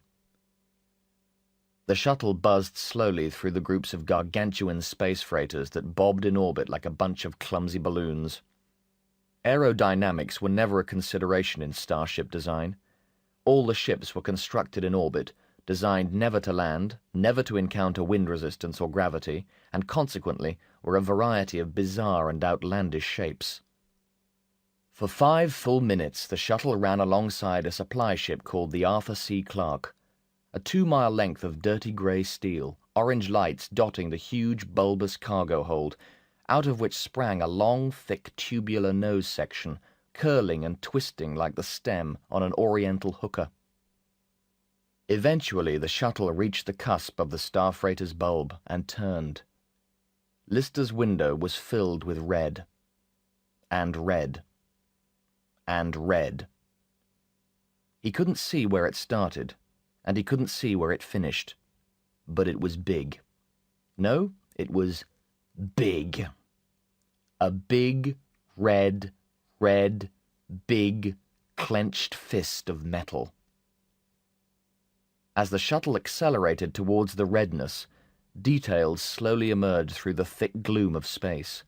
The shuttle buzzed slowly through the groups of gargantuan space freighters that bobbed in orbit like a bunch of clumsy balloons. Aerodynamics were never a consideration in starship design. All the ships were constructed in orbit, designed never to land, never to encounter wind resistance or gravity, and consequently were a variety of bizarre and outlandish shapes. For 5 full minutes the shuttle ran alongside a supply ship called the Arthur C. Clarke, a 2-mile length of dirty grey steel, orange lights dotting the huge bulbous cargo hold, out of which sprang a long, thick tubular nose section, curling and twisting like the stem on an oriental hookah. Eventually the shuttle reached the cusp of the star freighter's bulb and turned. Lister's window was filled with red. And red. And red. He couldn't see where it started, and he couldn't see where it finished. But it was big. No, it was big. A big, red, big, clenched fist of metal. As the shuttle accelerated towards the redness, details slowly emerged through the thick gloom of space.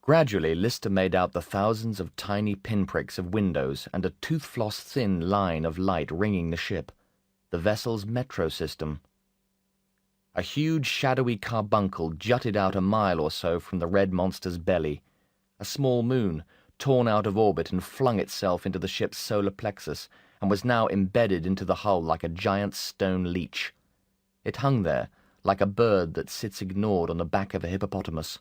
Gradually, Lister made out the thousands of tiny pinpricks of windows and a tooth-floss-thin line of light ringing the ship, the vessel's metro system. A huge shadowy carbuncle jutted out a mile or so from the red monster's belly. A small moon, torn out of orbit and flung itself into the ship's solar plexus, and was now embedded into the hull like a giant stone leech. It hung there, like a bird that sits ignored on the back of a hippopotamus.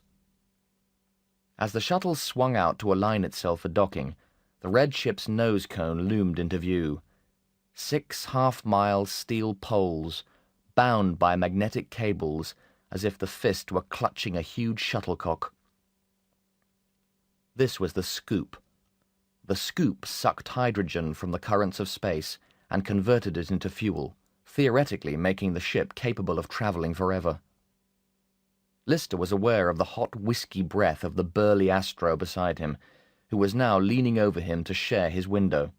As the shuttle swung out to align itself for docking, the red ship's nose cone loomed into view. 6 half-mile steel poles, bound by magnetic cables, as if the fist were clutching a huge shuttlecock. This was the scoop. The scoop sucked hydrogen from the currents of space and converted it into fuel, theoretically making the ship capable of travelling forever. Lister was aware of the hot whiskey breath of the burly Astro beside him, who was now leaning over him to share his window.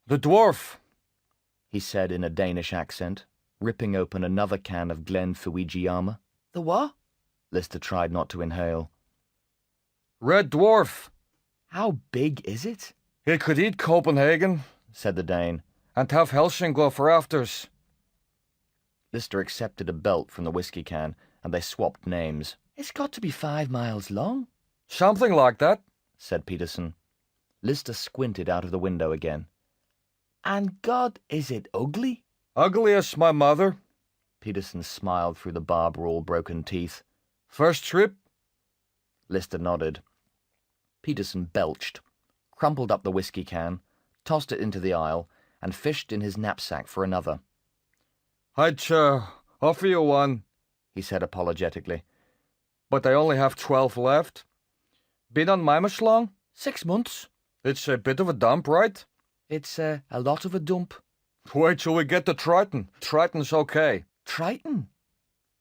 The dwarf, he said in a Danish accent, ripping open another can of Glen Fujiama. The what? Lister tried not to inhale. Red Dwarf. How big is it? He could eat Copenhagen, said the Dane, and have Helsingor for afters. Lister accepted a belt from the whiskey can, and they swapped names. It's got to be 5 miles long. Something like that, said Peterson. Lister squinted out of the window again. And God, is it ugly? Ugly as my mother. Peterson smiled through the barbed broken teeth. First trip? Lister nodded. Peterson belched, crumpled up the whiskey can, tossed it into the aisle, and fished in his knapsack for another. I'd offer you one, he said apologetically. But I only have 12 left. Been on Mimas long? 6 months. It's a bit of a dump, right? It's a lot of a dump. Wait till we get to Triton. Triton's okay. Triton?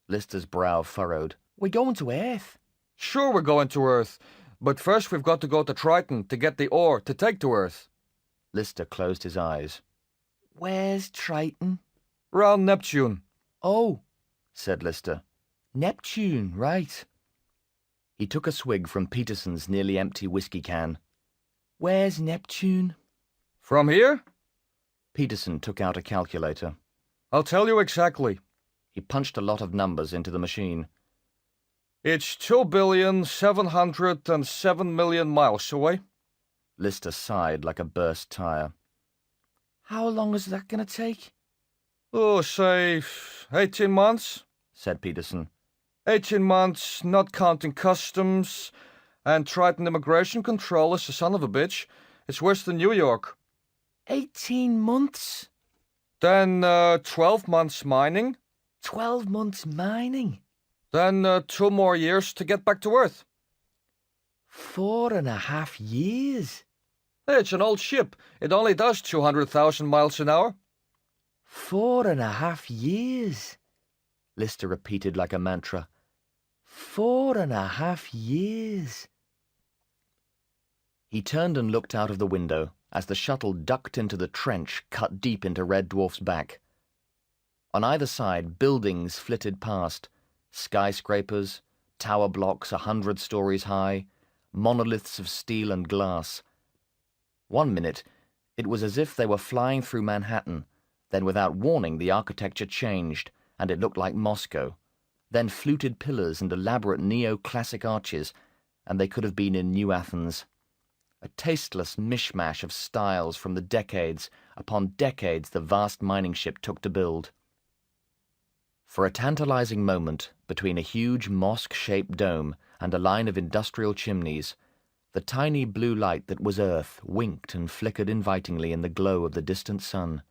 Lister's brow furrowed. We're going to Earth. Sure we're going to Earth, but first we've got to go to Triton to get the ore to take to Earth. Lister closed his eyes. Where's Triton? Round Neptune. Oh, said Lister. Neptune, right. He took a swig from Peterson's nearly empty whiskey can. Where's Neptune? From here? Peterson took out a calculator. I'll tell you exactly. He punched a lot of numbers into the machine. It's 2,707,000,000 miles away. Lister sighed like a burst tire. How long is that going to take? Oh, say 18 months, said Peterson. 18 months, not counting customs, and Triton immigration control is a son of a bitch. It's worse than New York. 18 months? Then 12 months mining. 12 months mining? Then 2 more years to get back to Earth. 4.5 years? It's an old ship. It only does 200,000 miles an hour. 4.5 years? Lister repeated like a mantra. 4.5 years? He turned and looked out of the window as the shuttle ducked into the trench cut deep into Red Dwarf's back. On either side, buildings flitted past, skyscrapers, tower blocks 100 stories high, monoliths of steel and glass. 1 minute, it was as if they were flying through Manhattan. Then without warning the architecture changed, and it looked like Moscow. Then fluted pillars and elaborate neo-classic arches, and they could have been in New Athens. A tasteless mishmash of styles from the decades upon decades the vast mining ship took to build. For a tantalizing moment, between a huge mosque-shaped dome and a line of industrial chimneys, the tiny blue light that was Earth winked and flickered invitingly in the glow of the distant sun.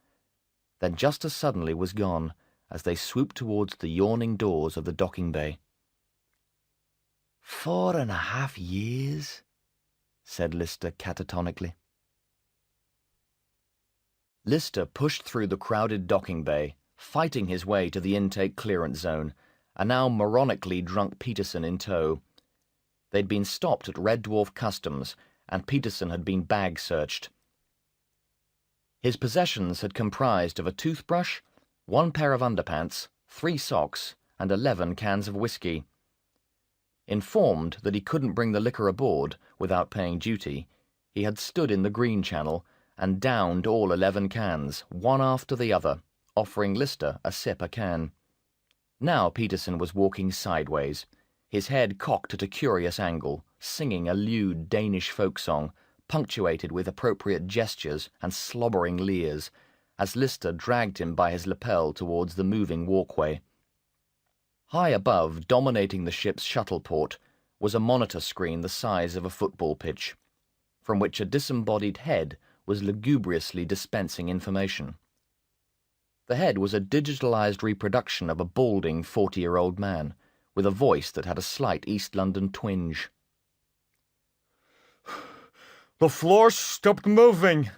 Then just as suddenly was gone as they swooped towards the yawning doors of the docking bay. 4.5 years? Said Lister catatonically. Lister pushed through the crowded docking bay, fighting his way to the intake clearance zone, a now moronically drunk Peterson in tow. They'd been stopped at Red Dwarf Customs, and Peterson had been bag-searched. His possessions had comprised of a toothbrush, 1 pair of underpants, 3 socks, and 11 cans of whiskey. Informed that he couldn't bring the liquor aboard without paying duty, he had stood in the green channel and downed all 11 cans, one after the other, offering Lister a sip a can. Now Peterson was walking sideways, his head cocked at a curious angle, singing a lewd Danish folk song, punctuated with appropriate gestures and slobbering leers, as Lister dragged him by his lapel towards the moving walkway. High above, dominating the ship's shuttle port, was a monitor screen the size of a football pitch, from which a disembodied head was lugubriously dispensing information. The head was a digitalized reproduction of a balding 40-year-old man, with a voice that had a slight East London twinge. The floor stopped moving,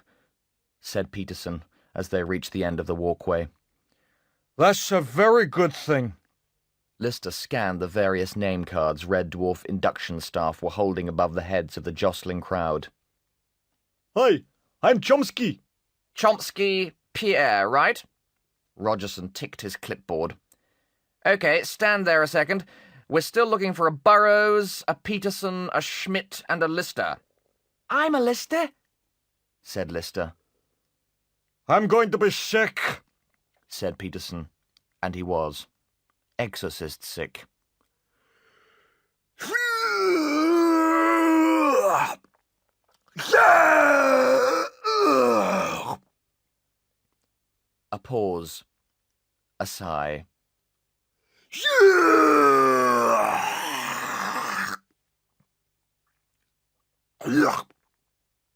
said Peterson, as they reached the end of the walkway. That's a very good thing. Lister scanned the various name cards Red Dwarf induction staff were holding above the heads of the jostling crowd. Hi, I'm Chomsky. Chomsky Pierre, right? Rogerson ticked his clipboard. Okay, stand there a second. We're still looking for a Burrows, a Peterson, a Schmidt, and a Lister. I'm a Lister, said Lister. I'm going to be sick, said Peterson, and he was. Exorcist sick. A pause. A sigh.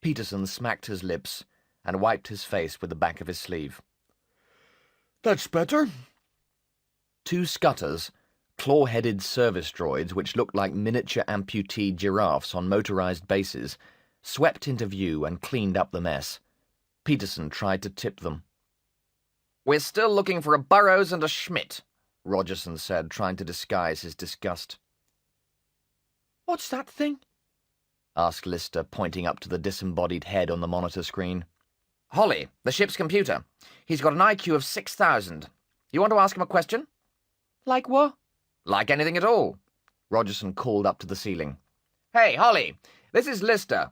Peterson smacked his lips and wiped his face with the back of his sleeve. That's better. Two scutters, claw-headed service droids which looked like miniature amputee giraffes on motorized bases, swept into view and cleaned up the mess. Peterson tried to tip them. We're still looking for a Burrows and a Schmidt, Rogerson said, trying to disguise his disgust. What's that thing? asked Lister, pointing up to the disembodied head on the monitor screen. Holly, the ship's computer. He's got an IQ of 6,000. You want to ask him a question? Like what? Like anything at all. Rogerson called up to the ceiling. Hey, Holly, this is Lister.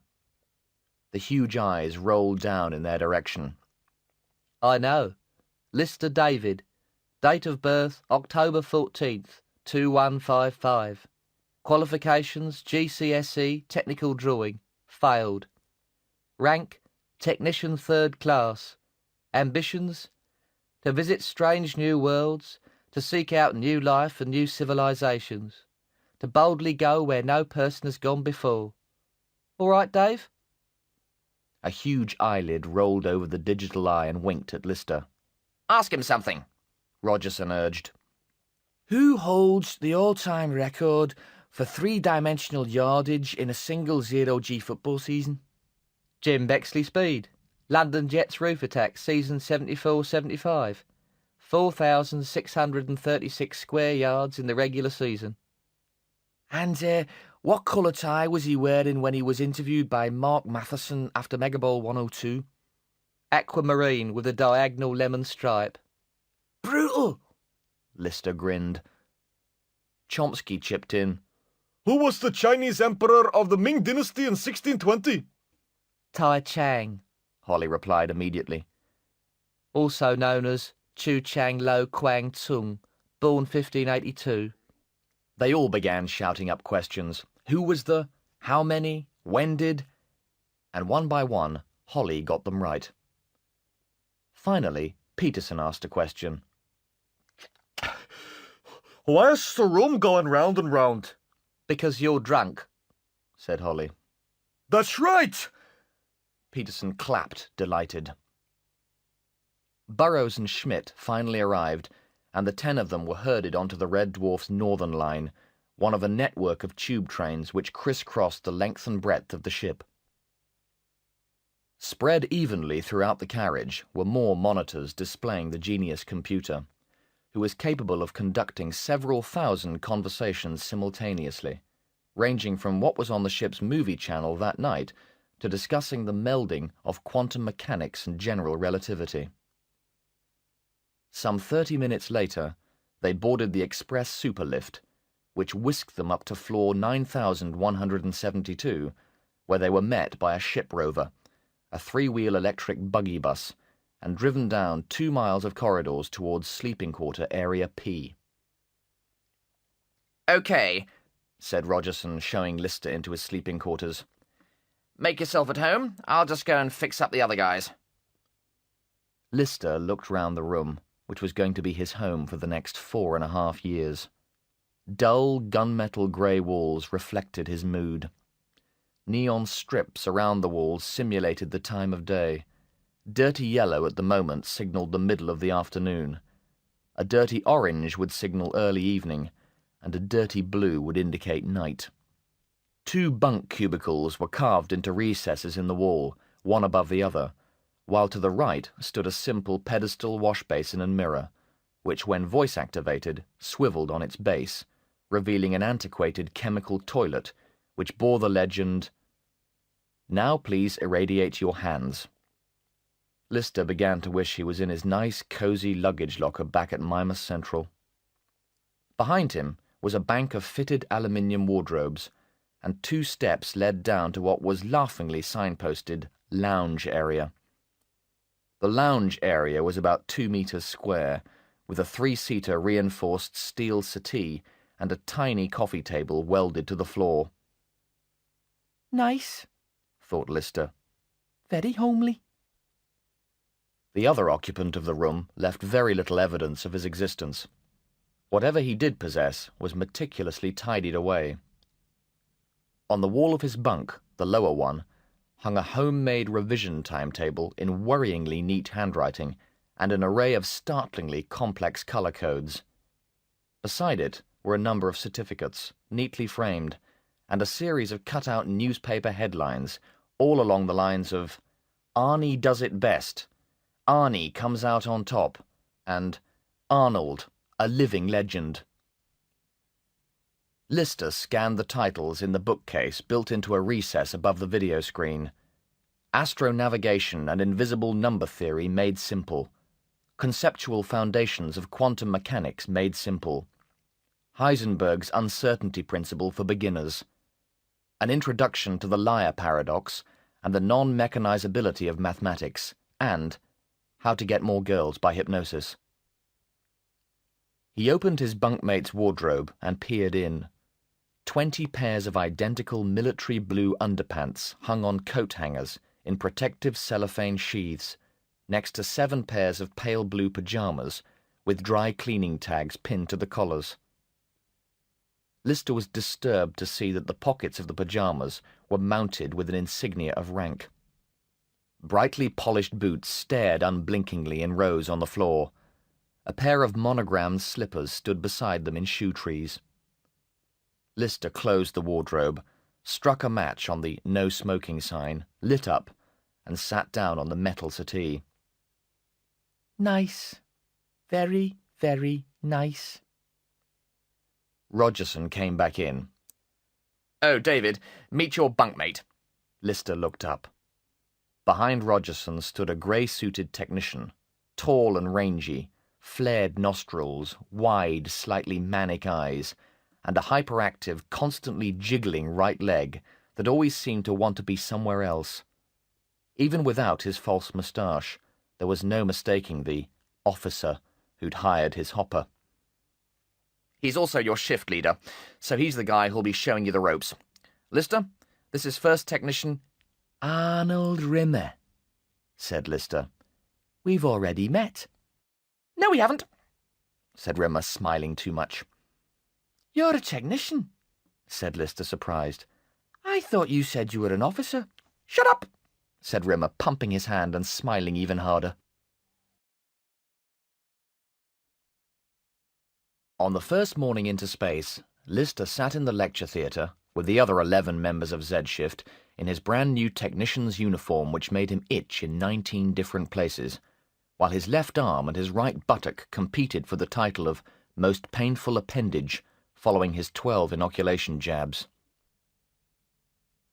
The huge eyes rolled down in their direction. I know. Lister David. Date of birth, October 14th, 2155. Qualifications, GCSE, technical drawing. Failed. Rank, technician 3rd class. Ambitions, to visit strange new worlds, to seek out new life and new civilizations, to boldly go where no person has gone before. All right, Dave? A huge eyelid rolled over the digital eye and winked at Lister. Ask him something, Rogerson urged. Who holds the all-time record for three-dimensional yardage in a single zero-G football season? Jim Bexley Speed. London Jets roof attack, season 74-75. 4,636 square yards in the regular season. And what colour tie was he wearing when he was interviewed by Mark Matheson after Mega Bowl 102? Aquamarine with a diagonal lemon stripe. Brutal! Lister grinned. Chomsky chipped in. Who was the Chinese emperor of the Ming dynasty in 1620? Tai Chang, Holly replied immediately. Also known as Chu Chang Lo Kwang Tsung, born 1582. They all began shouting up questions. Who was the? How many? When did? And one by one, Holly got them right. Finally, Peterson asked a question. Why is the room going round and round? Because you're drunk, said Holly. That's right! Peterson clapped, delighted. Burrows and Schmidt finally arrived, and the 10 of them were herded onto the Red Dwarf's Northern Line, one of a network of tube trains which crisscrossed the length and breadth of the ship. Spread evenly throughout the carriage were more monitors displaying the genius computer, who was capable of conducting several thousand conversations simultaneously, ranging from what was on the ship's movie channel that night to discussing the melding of quantum mechanics and general relativity. Some 30 minutes later, they boarded the express superlift, which whisked them up to floor 9172, where they were met by a ship rover, a 3-wheel electric buggy bus, and driven down 2 miles of corridors towards sleeping quarter Area P. Okay, said Rogerson, showing Lister into his sleeping quarters. Make yourself at home. I'll just go and fix up the other guys. Lister looked round the room, which was going to be his home for the next 4.5 years. Dull, gunmetal grey walls reflected his mood. Neon strips around the walls simulated the time of day. Dirty yellow at the moment signalled the middle of the afternoon. A dirty orange would signal early evening, and a dirty blue would indicate night. 2 bunk cubicles were carved into recesses in the wall, one above the other, while to the right stood a simple pedestal wash basin and mirror, which, when voice-activated, swiveled on its base, revealing an antiquated chemical toilet which bore the legend, "Now please irradiate your hands." Lister began to wish he was in his nice, cosy luggage locker back at Mimas Central. Behind him was a bank of fitted aluminium wardrobes, and 2 steps led down to what was laughingly signposted lounge area. The lounge area was about 2 meters square, with a 3-seater reinforced steel settee and a tiny coffee table welded to the floor. Nice, thought Lister. Very homely. The other occupant of the room left very little evidence of his existence. Whatever he did possess was meticulously tidied away. On the wall of his bunk, the lower one, hung a homemade revision timetable in worryingly neat handwriting and an array of startlingly complex color codes. Beside it were a number of certificates, neatly framed, and a series of cut-out newspaper headlines, all along the lines of "Arnie does it best," "Arnie comes out on top," and "Arnold, a living legend." Lister scanned the titles in the bookcase built into a recess above the video screen. Astronavigation and Invisible Number Theory made simple. Conceptual Foundations of Quantum Mechanics made simple. Heisenberg's Uncertainty Principle for Beginners. An Introduction to the Liar Paradox and the Non-Mechanizability of Mathematics, and How to Get More Girls by Hypnosis. He opened his bunkmate's wardrobe and peered in. 20 pairs of identical military blue underpants hung on coat hangers in protective cellophane sheaths, next to 7 pairs of pale blue pajamas with dry cleaning tags pinned to the collars. Lister was disturbed to see that the pockets of the pajamas were mounted with an insignia of rank. Brightly polished boots stared unblinkingly in rows on the floor. A pair of monogrammed slippers stood beside them in shoe trees. Lister closed the wardrobe, struck a match on the "No Smoking" sign, lit up, and sat down on the metal settee. Nice. Very, very nice. Rogerson came back in. "Oh, David, meet your bunkmate." Lister looked up. Behind Rogerson stood a grey-suited technician, tall and rangy, flared nostrils, wide, slightly manic eyes, and a hyperactive, constantly jiggling right leg that always seemed to want to be somewhere else. Even without his false moustache, there was no mistaking the officer who'd hired his hopper. "He's also your shift leader, so he's the guy who'll be showing you the ropes. Lister, this is First Technician Arnold Rimmer," said Lister. "We've already met." "No, we haven't," said Rimmer, smiling too much. "You're a technician," said Lister, surprised. "I thought you said you were an officer." "Shut up," said Rimmer, pumping his hand and smiling even harder. On the first morning into space, Lister sat in the lecture theatre with the other 11 members of Z-Shift in his brand-new technician's uniform which made him itch in 19 different places, while his left arm and his right buttock competed for the title of Most Painful Appendage following his 12 inoculation jabs.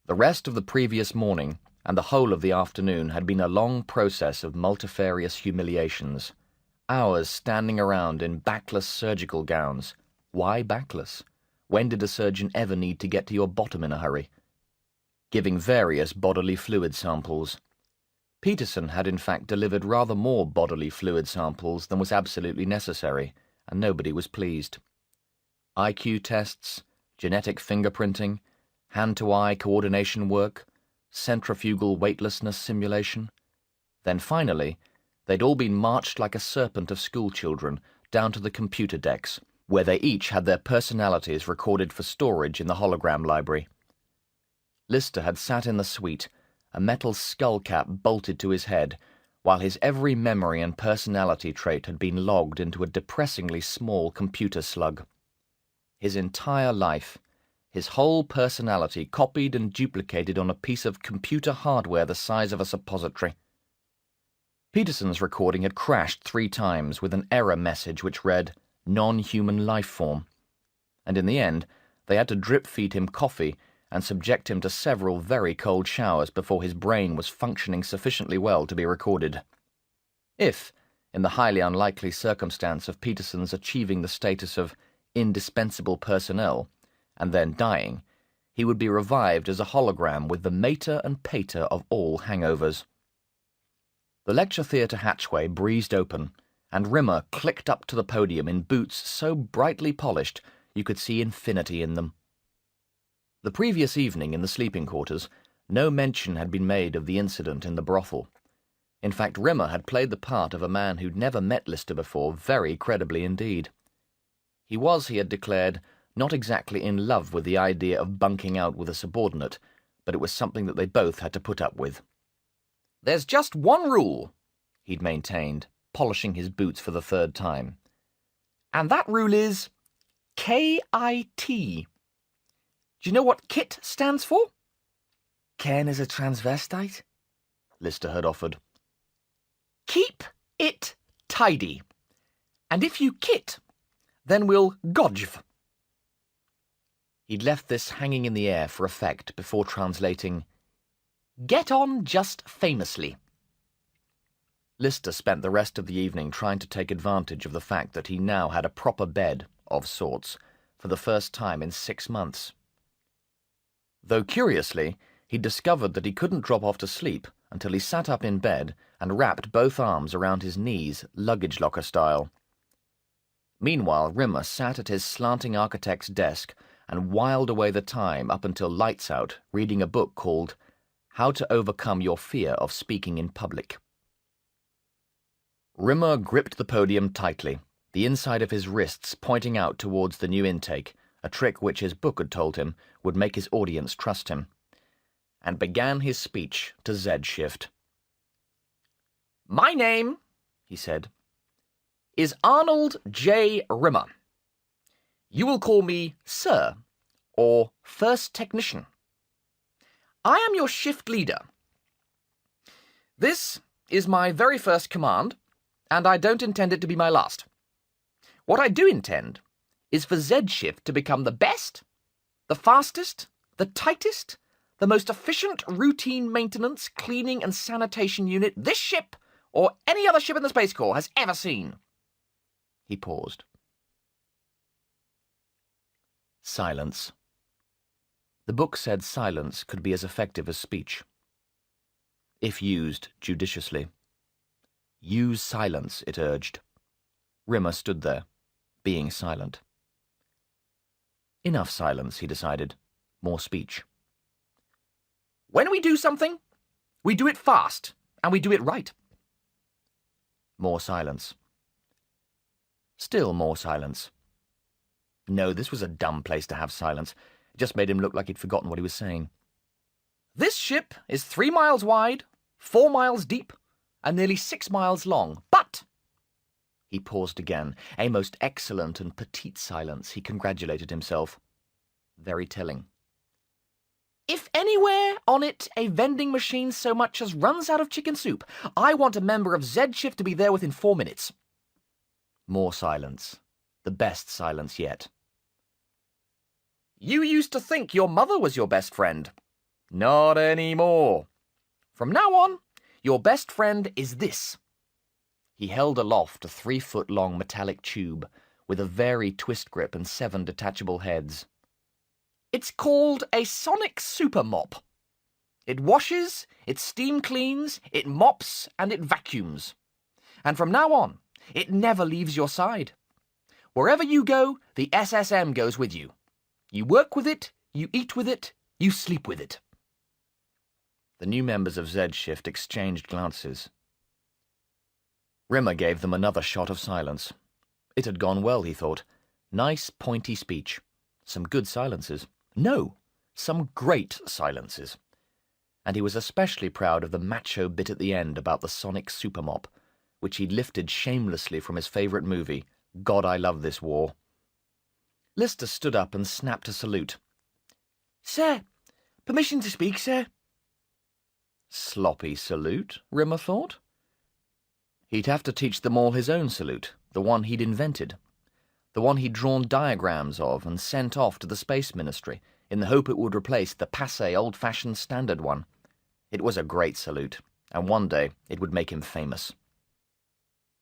The rest of the previous morning and the whole of the afternoon had been a long process of multifarious humiliations. Hours standing around in backless surgical gowns. Why backless? When did a surgeon ever need to get to your bottom in a hurry? Giving various bodily fluid samples. Peterson had in fact delivered rather more bodily fluid samples than was absolutely necessary, and nobody was pleased. IQ tests, genetic fingerprinting, hand-to-eye coordination work, centrifugal weightlessness simulation. Then finally, they'd all been marched like a serpent of schoolchildren down to the computer decks, where they each had their personalities recorded for storage in the hologram library. Lister had sat in the suite, a metal skull cap bolted to his head, while his every memory and personality trait had been logged into a depressingly small computer slug. His entire life, his whole personality copied and duplicated on a piece of computer hardware the size of a suppository. Peterson's recording had crashed 3 times with an error message which read, "Non-human life form," and in the end they had to drip-feed him coffee and subject him to several very cold showers before his brain was functioning sufficiently well to be recorded. If, in the highly unlikely circumstance of Peterson's achieving the status of indispensable personnel, and then dying, he would be revived as a hologram with the mater and pater of all hangovers. The lecture theatre hatchway breezed open, and Rimmer clicked up to the podium in boots so brightly polished you could see infinity in them. The previous evening in the sleeping quarters, no mention had been made of the incident in the brothel. In fact, Rimmer had played the part of a man who'd never met Lister before very credibly indeed. He was, he had declared, not exactly in love with the idea of bunking out with a subordinate, but it was something that they both had to put up with. "There's just one rule," he'd maintained, polishing his boots for the 3rd time. "And that rule is KIT. Do you know what KIT stands for?" Ken is a transvestite? Lister had offered. Keep it tidy. And if you kit, then we'll godgv. He'd left this hanging in the air for effect before translating, "Get on just famously." Lister spent the rest of the evening trying to take advantage of the fact that he now had a proper bed, of sorts, for the first time in 6 months. Though curiously, he discovered that he couldn't drop off to sleep until he sat up in bed and wrapped both arms around his knees, luggage locker style. Meanwhile, Rimmer sat at his slanting architect's desk and whiled away the time up until lights out, reading a book called How to Overcome Your Fear of Speaking in Public. Rimmer gripped the podium tightly, the inside of his wrists pointing out towards the new intake, a trick which his book had told him would make his audience trust him, and began his speech to Z-shift. "My name," he said, "is Arnold J. Rimmer. You will call me Sir, or First Technician. I am your shift leader. This is my very first command, and I don't intend it to be my last. What I do intend is for Z-shift to become the best, the fastest, the tightest, the most efficient routine maintenance, cleaning and sanitation unit this ship, or any other ship in the Space Corps, has ever seen." He paused. Silence. The book said silence could be as effective as speech, if used judiciously. Use silence, it urged. Rimmer stood there, being silent. Enough silence, he decided. More speech. "When we do something, we do it fast, and we do it right." More silence. Still more silence. No, this was a dumb place to have silence. It just made him look like he'd forgotten what he was saying. "This ship is 3 miles wide, 4 miles deep, and nearly 6 miles long. But," he paused again, a most excellent and petite silence, he congratulated himself. Very telling. "if anywhere on it a vending machine so much as runs out of chicken soup, I want a member of Z-shift to be there within 4 minutes. More silence. The best silence yet. "You used to think your mother was your best friend. Not anymore. From now on, your best friend is this." He held aloft a 3-foot-long metallic tube with a very twist grip and 7 detachable heads. "It's called a sonic super mop. It washes, it steam cleans, it mops, and it vacuums. And from now on, it never leaves your side. Wherever you go, the SSM goes with you. You work with it, you eat with it, you sleep with it." The new members of Z-shift exchanged glances. Rimmer gave them another shot of silence. It had gone well, he thought. Nice, pointy speech. Some good silences. No, some great silences. and he was especially proud of the macho bit at the end about the sonic supermop, which he'd lifted shamelessly from his favourite movie, God, I Love This War. Lister stood up and snapped a salute. Sir, permission to speak, sir? Sloppy salute, Rimmer thought. He'd have to teach them all his own salute, the one he'd invented, the one he'd drawn diagrams of and sent off to the Space Ministry in the hope it would replace the passé old-fashioned standard one. It was a great salute, and one day it would make him famous.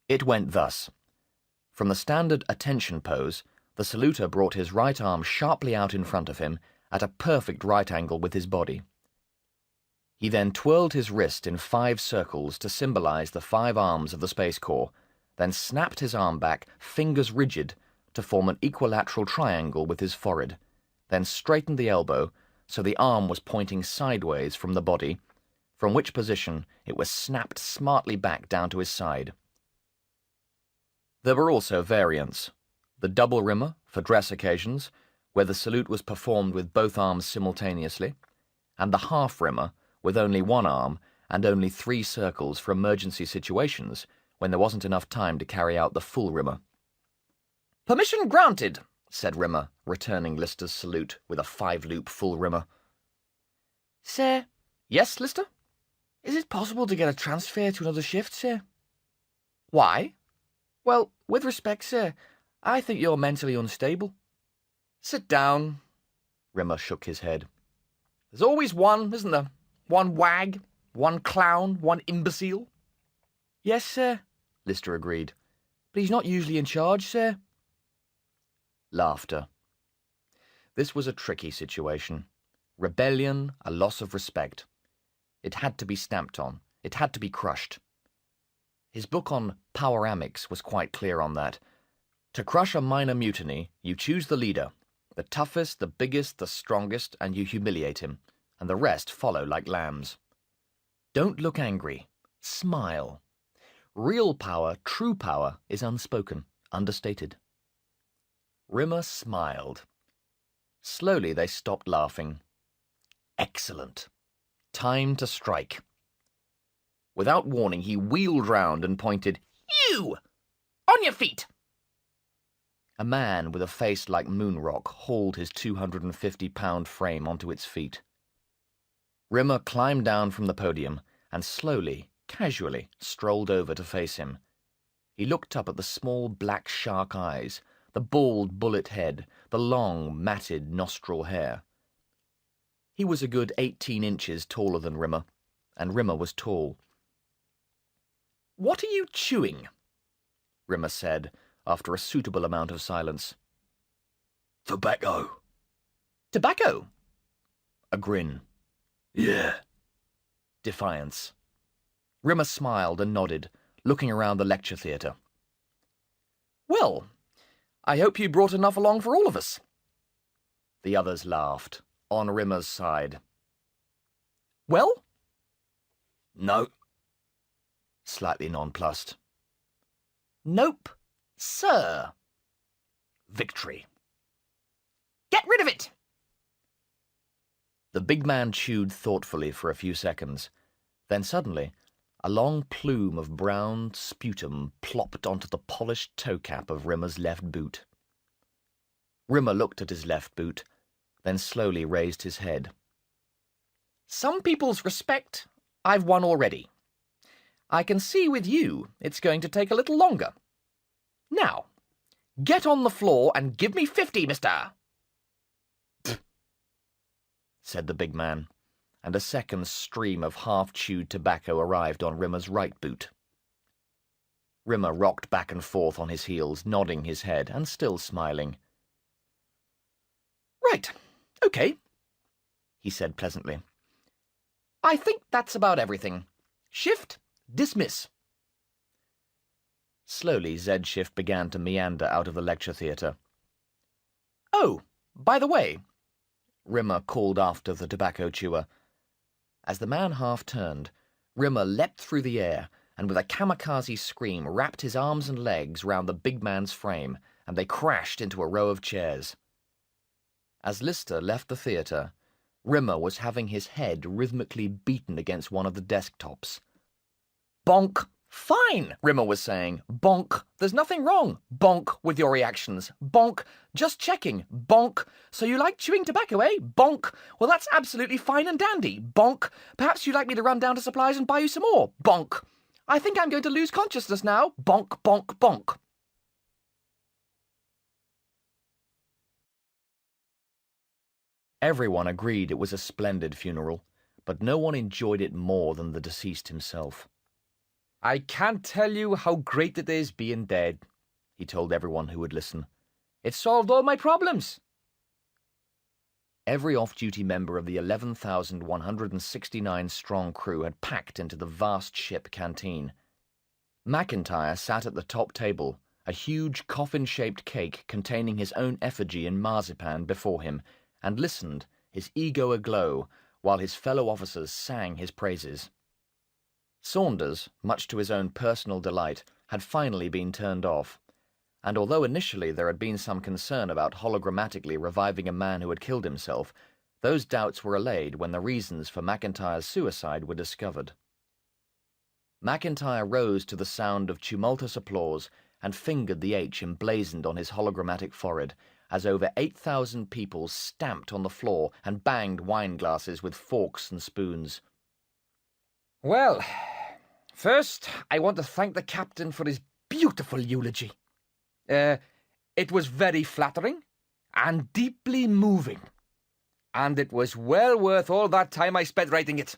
It went thus. From the standard attention pose, the saluter brought his right arm sharply out in front of him at a perfect right angle with his body. He then twirled his wrist in 5 circles to symbolize the 5 arms of the Space Corps, then snapped his arm back, fingers rigid, to form an equilateral triangle with his forehead, then straightened the elbow so the arm was pointing sideways from the body, from which position it was snapped smartly back down to his side. There were also variants. The double rimmer, for dress occasions, where the salute was performed with both arms simultaneously, and the half rimmer, with only one arm and only 3 circles for emergency situations when there wasn't enough time to carry out the full rimmer. Permission granted, said Rimmer, returning Lister's salute with a 5-loop full rimmer. Sir, Yes, Lister? is it possible to get a transfer to another shift, sir? Why? Well, with respect, sir, I think you're mentally unstable. Sit down. Rimmer shook his head. There's always one, isn't there? One wag, one clown, one imbecile. Yes, sir, Lister agreed. but he's not usually in charge, sir. Laughter. This was a tricky situation. Rebellion, a loss of respect. It had to be stamped on. It had to be crushed. His book on poweramics was quite clear on that. To crush a minor mutiny, you choose the leader, the toughest, the biggest, the strongest, and you humiliate him, and the rest follow like lambs. Don't look angry. Smile. Real power, true power, is unspoken, understated. Rimmer smiled. Slowly they stopped laughing. Excellent. Time to strike. Without warning, he wheeled round and pointed. You! On your feet! A man with a face like moon rock hauled his 250-pound frame onto its feet. Rimmer climbed down from the podium and slowly, casually, strolled over to face him. He looked up at the small black shark eyes, the bald bullet head, the long, matted nostril hair. He was a good 18 inches taller than Rimmer, and Rimmer was tall. "What are you chewing?" Rimmer said, after a suitable amount of silence. Tobacco. Tobacco? A grin. Yeah. Defiance. Rimmer smiled and nodded, looking around the lecture theatre. Well, I hope you brought enough along for all of us. The others laughed, on Rimmer's side. Well? No. Slightly nonplussed. Nope, sir. Victory. Get rid of it! The big man chewed thoughtfully for a few seconds. Then suddenly, a long plume of brown sputum plopped onto the polished toe cap of Rimmer's left boot. Rimmer looked at his left boot, then slowly raised his head. Some people's respect I've won already. I can see with you it's going to take a little longer. Now, get on the floor and give me 50, mister! Said the big man, and a second stream of half-chewed tobacco arrived on Rimmer's right boot. Rimmer rocked back and forth on his heels, nodding his head and still smiling. Right, okay, he said pleasantly. I think that's about everything. Shift, dismiss. Slowly, Z-Shift began to meander out of the lecture theatre. Oh, by the way, Rimmer called after the tobacco chewer. As the man half-turned, Rimmer leapt through the air and with a kamikaze scream wrapped his arms and legs round the big man's frame, and they crashed into a row of chairs. As Lister left the theatre, Rimmer was having his head rhythmically beaten against one of the desktops. Bonk. Fine, Rimmer was saying. Bonk. There's nothing wrong. Bonk with your reactions. Bonk. Just checking. Bonk. So you like chewing tobacco, eh? Bonk. Well, that's absolutely fine and dandy. Bonk. Perhaps you'd like me to run down to supplies and buy you some more. Bonk. I think I'm going to lose consciousness now. Bonk, bonk, bonk. Everyone agreed it was a splendid funeral, but no one enjoyed it more than the deceased himself. I can't tell you how great it is being dead, he told everyone who would listen. It solved all my problems. Every off-duty member of the 11,169-strong crew had packed into the vast ship canteen. McIntyre sat at the top table, a huge coffin-shaped cake containing his own effigy in marzipan before him, and listened, his ego aglow, while his fellow officers sang his praises. Saunders, much to his own personal delight, had finally been turned off, and although initially there had been some concern about hologrammatically reviving a man who had killed himself, those doubts were allayed when the reasons for McIntyre's suicide were discovered. McIntyre rose to the sound of tumultuous applause and fingered the H emblazoned on his hologrammatic forehead, as over 8,000 people stamped on the floor and banged wine glasses with forks and spoons. Well, first, I want to thank the captain for his beautiful eulogy. It was very flattering and deeply moving, and it was well worth all that time I spent writing it.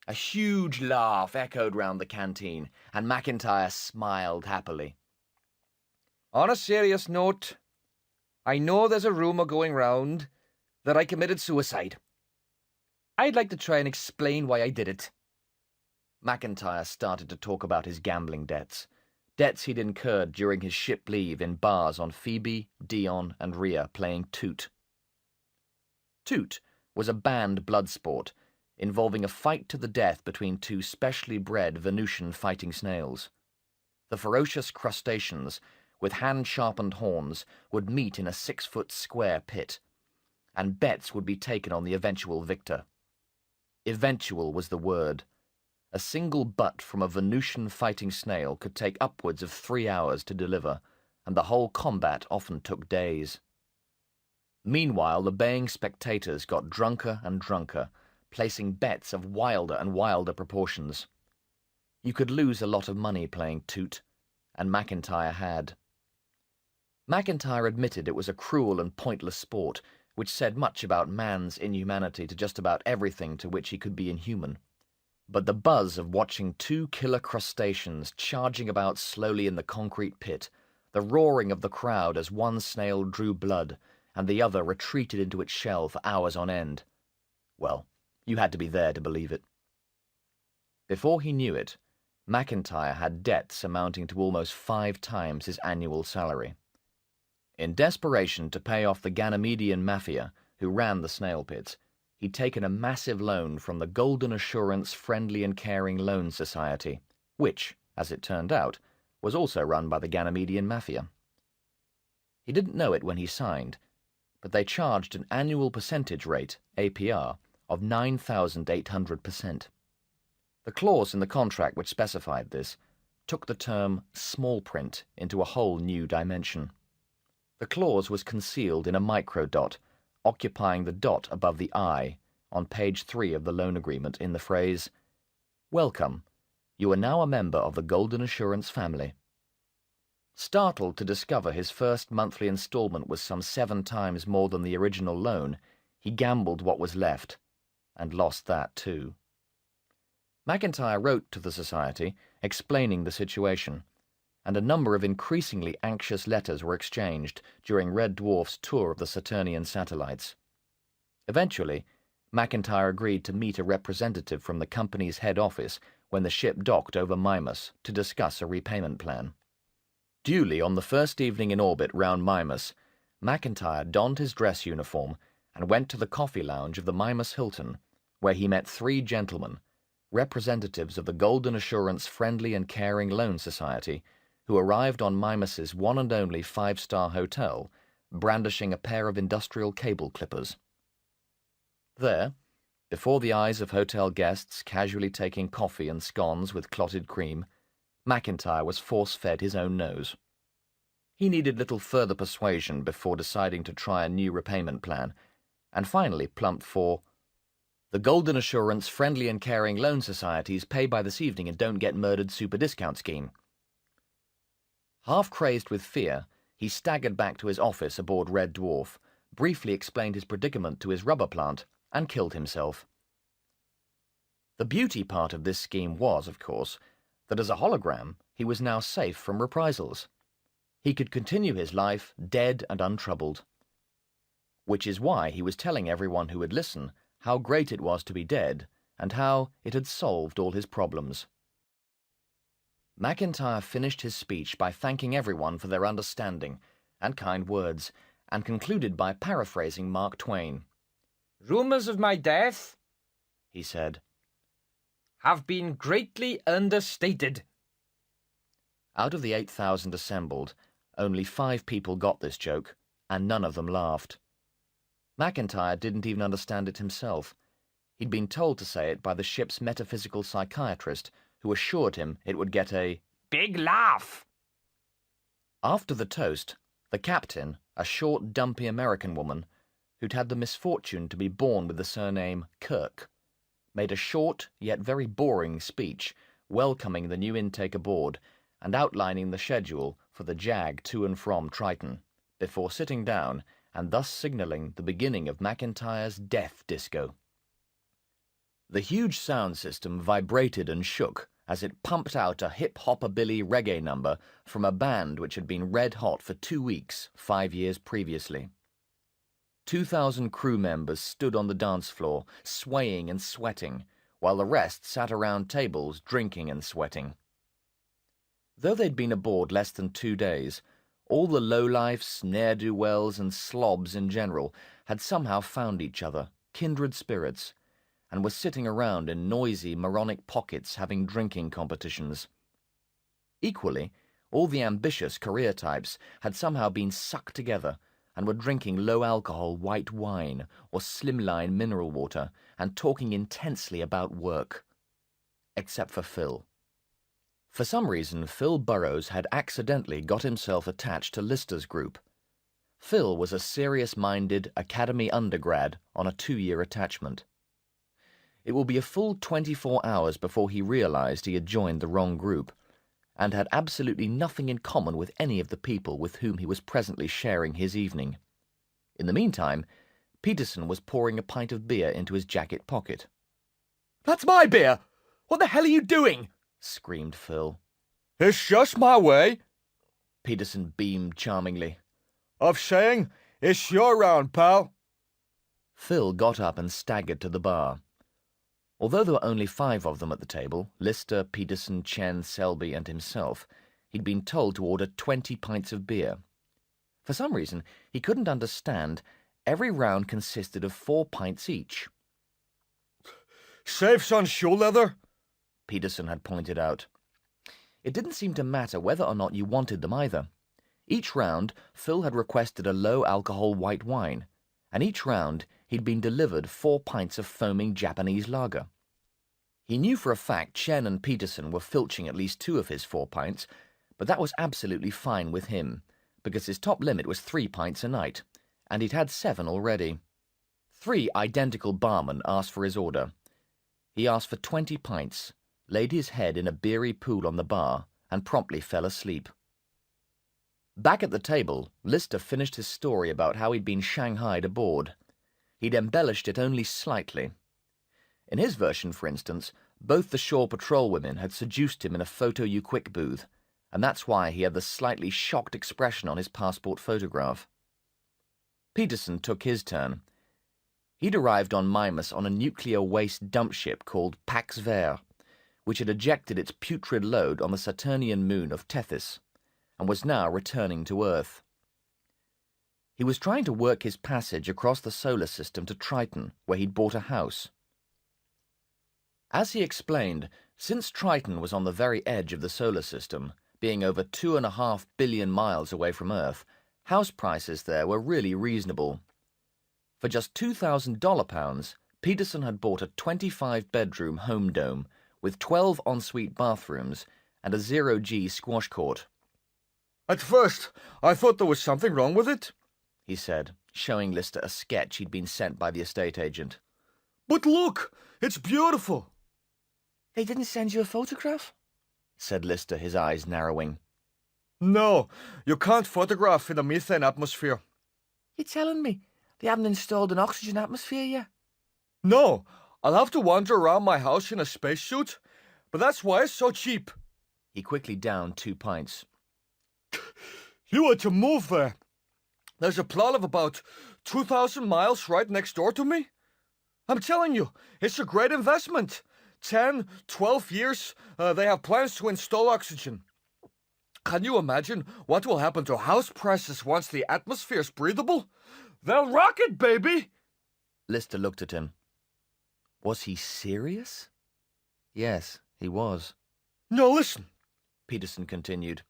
A huge laugh echoed round the canteen, and McIntyre smiled happily. On a serious note, I know there's a rumour going round that I committed suicide. I'd like to try and explain why I did it. McIntyre started to talk about his gambling debts he'd incurred during his ship leave in bars on Phoebe, Dion, and Rhea playing Toot. Toot was a banned blood sport involving a fight to the death between two specially bred Venusian fighting snails. The ferocious crustaceans, with hand-sharpened horns, would meet in a 6-foot square pit, and bets would be taken on the eventual victor. Eventual was the word. A single butt from a Venusian fighting snail could take upwards of 3 hours to deliver, and the whole combat often took days. Meanwhile, the baying spectators got drunker and drunker, placing bets of wilder and wilder proportions. You could lose a lot of money playing Toot, and McIntyre had. McIntyre admitted it was a cruel and pointless sport, which said much about man's inhumanity to just about everything to which he could be inhuman. But the buzz of watching two killer crustaceans charging about slowly in the concrete pit, the roaring of the crowd as one snail drew blood and the other retreated into its shell for hours on end, well, you had to be there to believe it. Before he knew it, McIntyre had debts amounting to almost 5 times his annual salary. In desperation to pay off the Ganymedian mafia, who ran the snail pits, he'd taken a massive loan from the Golden Assurance Friendly and Caring Loan Society, which, as it turned out, was also run by the Ganymedian mafia. He didn't know it when he signed, but they charged an annual percentage rate, APR, of 9,800%. The clause in the contract which specified this took the term small print into a whole new dimension. The clause was concealed in a microdot, occupying the dot above the I on page 3 of the loan agreement in the phrase, "Welcome, you are now a member of the Golden Assurance family." Startled to discover his first monthly installment was some 7 times more than the original loan, he gambled what was left, and lost that too. McIntyre wrote to the society explaining the situation, and a number of increasingly anxious letters were exchanged during Red Dwarf's tour of the Saturnian satellites. Eventually, McIntyre agreed to meet a representative from the company's head office when the ship docked over Mimas to discuss a repayment plan. Duly on the first evening in orbit round Mimas, McIntyre donned his dress uniform and went to the coffee lounge of the Mimas Hilton, where he met 3 gentlemen, representatives of the Golden Assurance Friendly and Caring Loan Society, who arrived on Mimas's one and only 5-star hotel, brandishing a pair of industrial cable clippers. There, before the eyes of hotel guests casually taking coffee and scones with clotted cream, McIntyre was force-fed his own nose. He needed little further persuasion before deciding to try a new repayment plan, and finally plumped for the Golden Assurance Friendly and Caring Loan Society's Pay by this Evening and Don't Get Murdered Super Discount Scheme. Half crazed with fear, he staggered back to his office aboard Red Dwarf, briefly explained his predicament to his rubber plant, and killed himself. The beauty part of this scheme was, of course, that as a hologram, he was now safe from reprisals. He could continue his life dead and untroubled. Which is why he was telling everyone who would listen how great it was to be dead and how it had solved all his problems. McIntyre finished his speech by thanking everyone for their understanding and kind words, and concluded by paraphrasing Mark Twain. "Rumours of my death," he said, "have been greatly understated." Out of the 8,000 assembled, only 5 people got this joke, and none of them laughed. McIntyre didn't even understand it himself. He'd been told to say it by the ship's metaphysical psychiatrist, who assured him it would get a Big laugh. After the toast, the captain, a short, dumpy American woman, who'd had the misfortune to be born with the surname Kirk, made a short, yet very boring speech welcoming the new intake aboard and outlining the schedule for the jag to and from Triton, before sitting down and thus signalling the beginning of McIntyre's death disco. The huge sound system vibrated and shook as it pumped out a hip-hoppabilly reggae number from a band which had been red-hot for 2 weeks 5 years previously. 2,000 crew members stood on the dance floor, swaying and sweating, while the rest sat around tables drinking and sweating. Though they'd been aboard less than 2 days, all the lowlifes, ne'er-do-wells, and slobs in general had somehow found each other, kindred spirits, and were sitting around in noisy, moronic pockets having drinking competitions. Equally, all the ambitious career types had somehow been sucked together and were drinking low-alcohol white wine or slimline mineral water and talking intensely about work. Except for Phil. For some reason, Phil Burrows had accidentally got himself attached to Lister's group. Phil was a serious-minded academy undergrad on a 2-year attachment. It will be a full 24 hours before he realized he had joined the wrong group, and had absolutely nothing in common with any of the people with whom he was presently sharing his evening. In the meantime, Peterson was pouring a pint of beer into his jacket pocket. That's my beer! What the hell are you doing? Screamed Phil. It's just my way Peterson beamed charmingly. of saying it's your round, pal. Phil got up and staggered to the bar. Although there were only 5 of them at the table, Lister, Peterson, Chen, Selby, and himself, he'd been told to order 20 pints of beer. For some reason, he couldn't understand every round consisted of 4 pints each. Saves on shoe leather, Peterson had pointed out. It didn't seem to matter whether or not you wanted them either. Each round, Phil had requested a low-alcohol white wine, and each round he'd been delivered 4 pints of foaming Japanese lager. He knew for a fact Chen and Peterson were filching at least 2 of his 4 pints, but that was absolutely fine with him, because his top limit was 3 pints a night, and he'd had 7 already. 3 identical barmen asked for his order. He asked for 20 pints, laid his head in a beery pool on the bar, and promptly fell asleep. Back at the table, Lister finished his story about how he'd been shanghaied aboard. He'd embellished it only slightly. In his version, for instance, both the shore patrol women had seduced him in a photo-you-quick booth, and that's why he had the slightly shocked expression on his passport photograph. Peterson took his turn. He'd arrived on Mimas on a nuclear waste dump ship called Pax Vert, which had ejected its putrid load on the Saturnian moon of Tethys, and was now returning to Earth. He was trying to work his passage across the solar system to Triton, where he'd bought a house. As he explained, since Triton was on the very edge of the solar system, being over 2.5 billion miles away from Earth, house prices there were really reasonable. For just $2,000 pounds, Peterson had bought a 25-bedroom home dome with 12 ensuite bathrooms and a zero-G squash court. At first, I thought there was something wrong with it, he said, showing Lister a sketch he'd been sent by the estate agent. But look, it's beautiful. They didn't send you a photograph? Said Lister, his eyes narrowing. No, you can't photograph in a methane atmosphere. You're telling me they haven't installed an oxygen atmosphere yet? No, I'll have to wander around my house in a spacesuit, but that's why it's so cheap. He quickly downed 2 pints. You are to move there. There's a plot of about 2,000 miles right next door to me. I'm telling you, it's a great investment. 10, 12 years, they have plans to install oxygen. Can you imagine what will happen to house prices once the atmosphere is breathable? They'll rocket, baby! Lister looked at him. Was he serious? Yes, he was. No, listen, Peterson continued.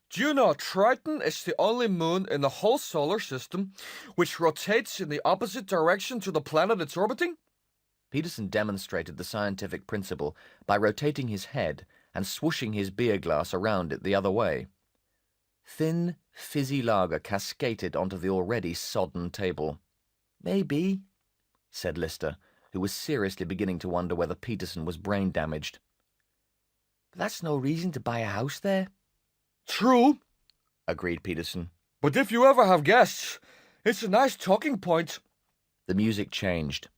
Do you know Triton is the only moon in the whole solar system which rotates in the opposite direction to the planet it's orbiting? Peterson demonstrated the scientific principle by rotating his head and swooshing his beer glass around it the other way. Thin, fizzy lager cascaded onto the already sodden table. Maybe, said Lister, who was seriously beginning to wonder whether Peterson was brain damaged. but that's no reason to buy a house there. True, agreed Peterson. but if you ever have guests, it's a nice talking point. The music changed.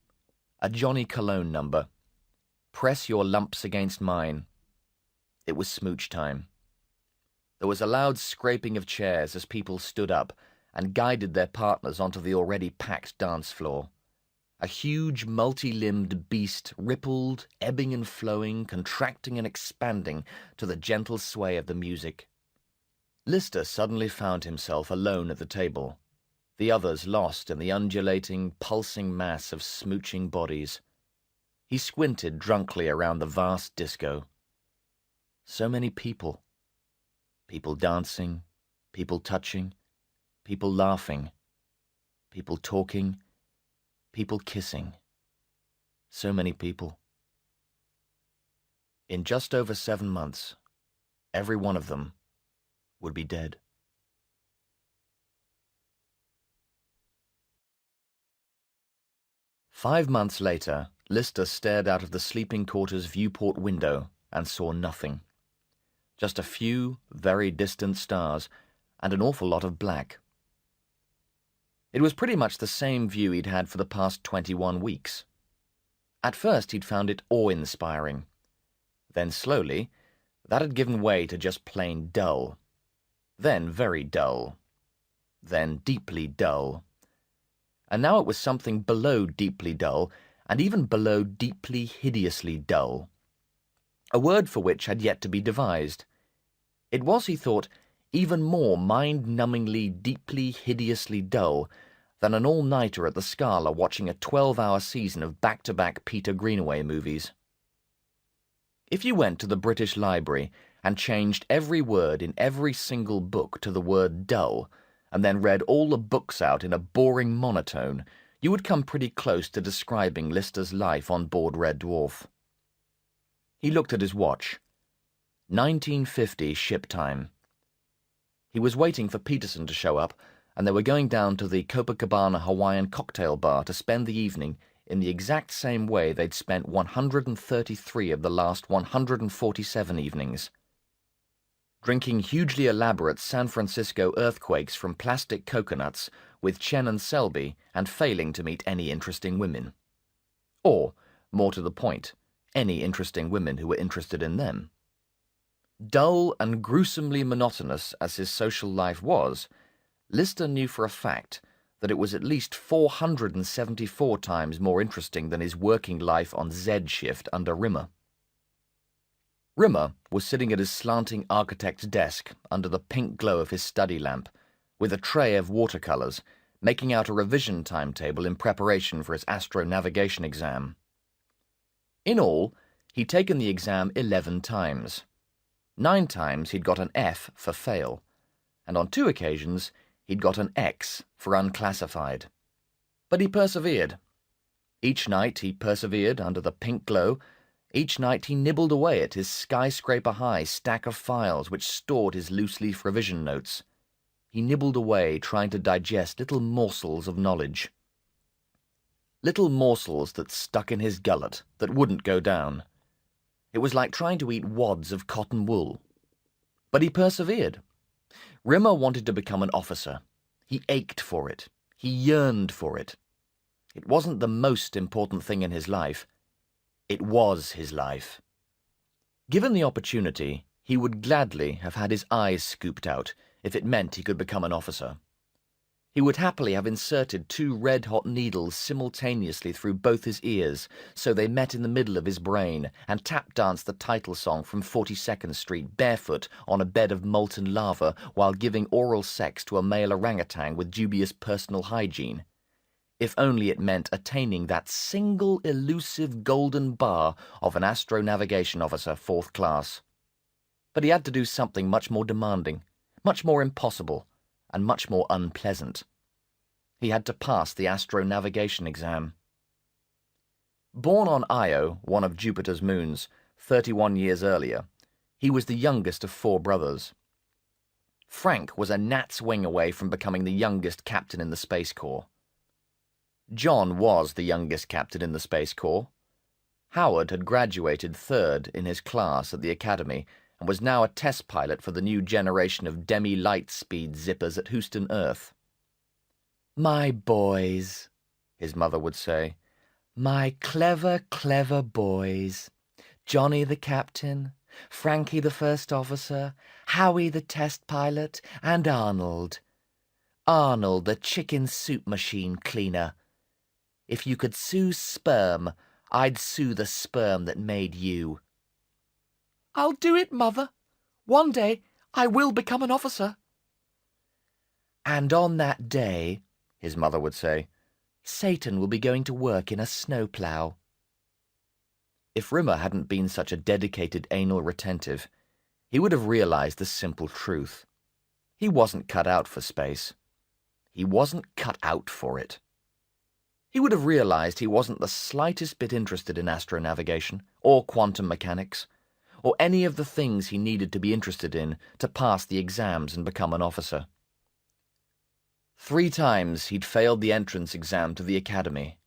A Johnny Cologne number. Press your lumps against mine. It was smooch time. There was a loud scraping of chairs as people stood up and guided their partners onto the already packed dance floor. A huge, multi-limbed beast rippled, ebbing and flowing, contracting and expanding to the gentle sway of the music. Lister suddenly found himself alone at the table, the others lost in the undulating, pulsing mass of smooching bodies. He squinted drunkenly around the vast disco. So many people. People dancing, people touching, people laughing, people talking, people kissing. So many people. In just over 7 months, every one of them would be dead. "5 months later, Lister stared out of the sleeping quarters' viewport window and saw nothing. Just a few very distant stars and an awful lot of black. It was pretty much the same view he'd had for the past 21 weeks. At first he'd found it awe-inspiring. Then slowly, that had given way to just plain dull. Then very dull. Then deeply dull. And now it was something below deeply dull, and even below deeply hideously dull. A word for which had yet to be devised. It was, he thought, even more mind-numbingly, deeply, hideously dull than an all-nighter at the Scala watching a 12-hour season of back-to-back Peter Greenaway movies. If you went to the British Library and changed every word in every single book to the word dull, and then read all the books out in a boring monotone, you would come pretty close to describing Lister's life on board Red Dwarf. He looked at his watch. 1950 ship time. He was waiting for Peterson to show up, and they were going down to the Copacabana Hawaiian cocktail bar to spend the evening in the exact same way they'd spent 133 of the last 147 evenings. Drinking hugely elaborate San Francisco earthquakes from plastic coconuts with Chen and Selby and failing to meet any interesting women. Or, more to the point, any interesting women who were interested in them. Dull and gruesomely monotonous as his social life was, Lister knew for a fact that it was at least 474 times more interesting than his working life on Z shift under Rimmer. Rimmer was sitting at his slanting architect's desk under the pink glow of his study lamp, with a tray of watercolours, making out a revision timetable in preparation for his astronavigation exam. In all, he'd taken the exam 11 times. 9 times he'd got an F for fail, and on 2 occasions he'd got an X for unclassified. But he persevered. Each night he persevered under the pink glow. Each night he nibbled away at his skyscraper-high stack of files which stored his loose-leaf revision notes. He nibbled away, trying to digest little morsels of knowledge. Little morsels that stuck in his gullet, that wouldn't go down. It was like trying to eat wads of cotton wool. But he persevered. Rimmer wanted to become an officer. He ached for it. He yearned for it. It wasn't the most important thing in his life. It was his life. Given the opportunity, he would gladly have had his eyes scooped out if it meant he could become an officer. He would happily have inserted 2 red-hot needles simultaneously through both his ears, so they met in the middle of his brain, and tap-danced the title song from 42nd Street barefoot on a bed of molten lava while giving oral sex to a male orangutan with dubious personal hygiene. If only it meant attaining that single elusive golden bar of an astronavigation officer 4th class. But he had to do something much more demanding, much more impossible, and much more unpleasant. He had to pass the astronavigation exam. Born on Io, one of Jupiter's moons, 31 years earlier, he was the youngest of 4 brothers. Frank was a gnat's wing away from becoming the youngest captain in the Space Corps. John was the youngest captain in the Space Corps. Howard had graduated 3rd in his class at the Academy and was now a test pilot for the new generation of demi-light-speed zippers at Houston, Earth. "My boys," his mother would say, "my clever, clever boys. Johnny the captain, Frankie the first officer, Howie the test pilot, and Arnold. Arnold the chicken soup machine cleaner. If you could sue sperm, I'd sue the sperm that made you." "I'll do it, Mother. One day I will become an officer." "And on that day," his mother would say, "Satan will be going to work in a snowplow." If Rimmer hadn't been such a dedicated anal retentive, he would have realized the simple truth. He wasn't cut out for space. He wasn't cut out for it. He would have realized he wasn't the slightest bit interested in astronavigation, or quantum mechanics, or any of the things he needed to be interested in to pass the exams and become an officer. 3 times he'd failed the entrance exam to the Academy,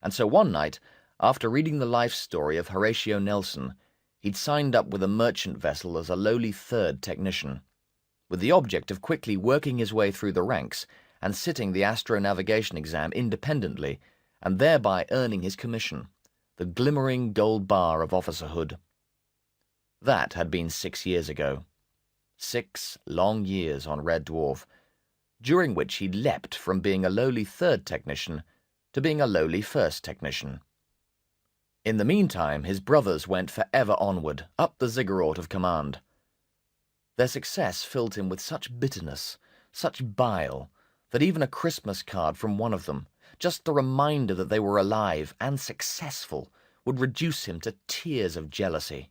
and so one night, after reading the life story of Horatio Nelson, he'd signed up with a merchant vessel as a lowly 3rd technician, with the object of quickly working his way through the ranks and sitting the astronavigation exam independently, and thereby earning his commission, the glimmering gold bar of officerhood. That had been 6 years ago. 6 long years on Red Dwarf, during which he'd leapt from being a lowly 3rd technician to being a lowly 1st technician. In the meantime, his brothers went forever onward, up the ziggurat of command. Their success filled him with such bitterness, such bile, that even a Christmas card from one of them, just the reminder that they were alive and successful, would reduce him to tears of jealousy.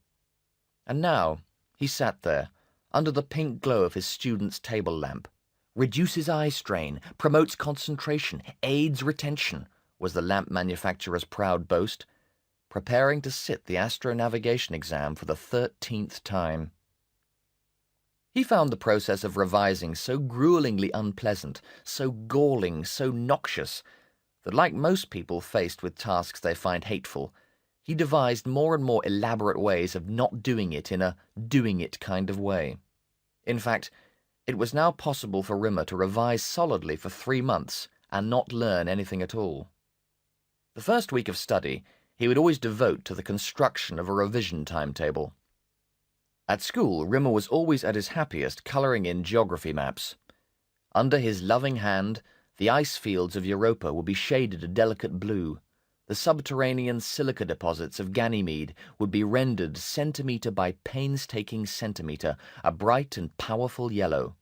And now he sat there, under the pink glow of his student's table lamp. "Reduces eye strain, promotes concentration, aids retention," was the lamp manufacturer's proud boast, preparing to sit the astronavigation exam for the 13th time. He found the process of revising so gruelingly unpleasant, so galling, so noxious, that like most people faced with tasks they find hateful, he devised more and more elaborate ways of not doing it in a doing-it kind of way. In fact, it was now possible for Rimmer to revise solidly for 3 months and not learn anything at all. The first week of study he would always devote to the construction of a revision timetable. At school, Rimmer was always at his happiest colouring in geography maps. Under his loving hand, the ice fields of Europa would be shaded a delicate blue. The subterranean silica deposits of Ganymede would be rendered centimetre by painstaking centimetre a bright and powerful yellow,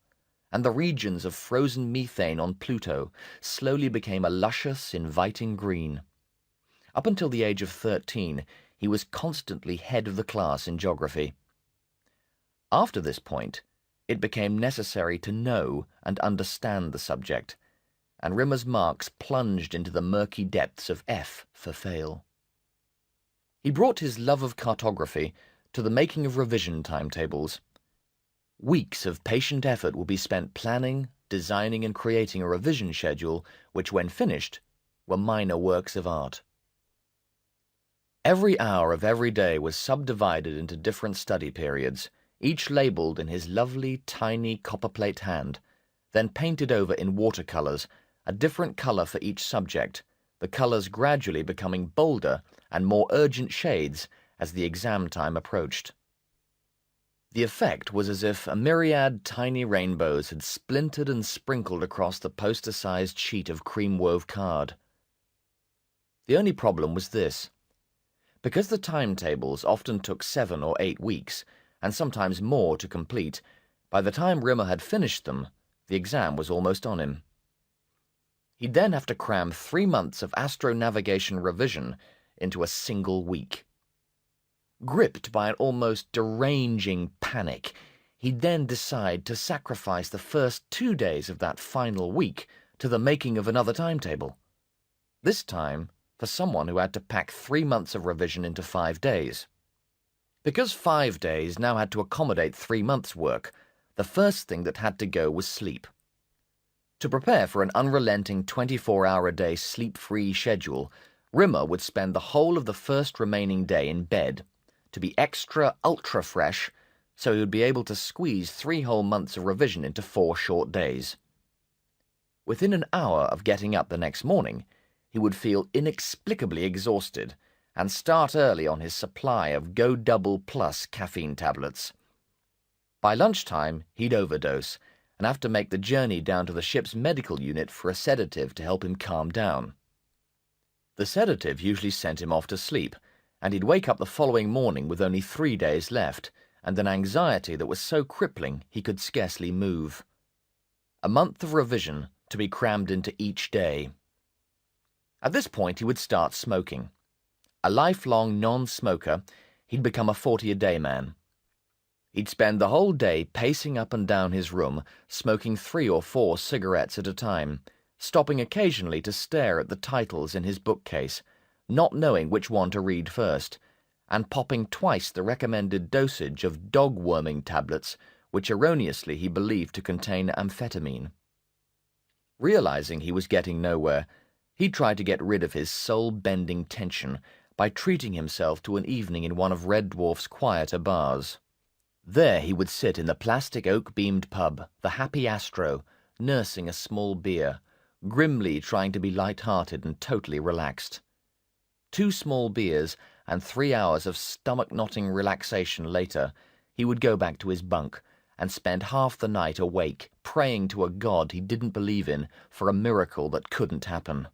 and the regions of frozen methane on Pluto slowly became a luscious, inviting green. Up until the age of 13, he was constantly head of the class in geography. After this point, it became necessary to know and understand the subject, and Rimmer's marks plunged into the murky depths of F for fail. He brought his love of cartography to the making of revision timetables. Weeks of patient effort would be spent planning, designing and creating a revision schedule which, when finished, were minor works of art. Every hour of every day was subdivided into different study periods, each labelled in his lovely, tiny copperplate hand, then painted over in watercolours, a different colour for each subject, the colours gradually becoming bolder and more urgent shades as the exam time approached. The effect was as if a myriad tiny rainbows had splintered and sprinkled across the poster-sized sheet of cream-wove card. The only problem was this. Because the timetables often took 7 or 8 weeks, and sometimes more to complete, by the time Rimmer had finished them, the exam was almost on him. He'd then have to cram 3 months of astronavigation revision into a single week. Gripped by an almost deranging panic, he'd then decide to sacrifice the first 2 days of that final week to the making of another timetable. This time, for someone who had to pack 3 months of revision into 5 days. Because 5 days now had to accommodate 3 months' work, the first thing that had to go was sleep. To prepare for an unrelenting 24-hour-a-day sleep-free schedule, Rimmer would spend the whole of the first remaining day in bed, to be extra ultra-fresh, so he would be able to squeeze 3 whole months of revision into 4 short days. Within an hour of getting up the next morning, he would feel inexplicably exhausted and start early on his supply of Go Double Plus caffeine tablets. By lunchtime, he'd overdose and have to make the journey down to the ship's medical unit for a sedative to help him calm down. The sedative usually sent him off to sleep, and he'd wake up the following morning with only 3 days left, and an anxiety that was so crippling he could scarcely move. A month of revision to be crammed into each day. At this point he would start smoking. A lifelong non-smoker, he'd become a 40-a-day man. He'd spend the whole day pacing up and down his room, smoking 3 or 4 cigarettes at a time, stopping occasionally to stare at the titles in his bookcase, not knowing which one to read first, and popping twice the recommended dosage of dog-worming tablets, which erroneously he believed to contain amphetamine. Realizing he was getting nowhere, he tried to get rid of his soul-bending tension by treating himself to an evening in one of Red Dwarf's quieter bars. There he would sit in the plastic oak-beamed pub, the Happy Astro, nursing a small beer, grimly trying to be light-hearted and totally relaxed. 2 small beers and 3 hours of stomach-knotting relaxation later, he would go back to his bunk and spend half the night awake, praying to a god he didn't believe in for a miracle that couldn't happen.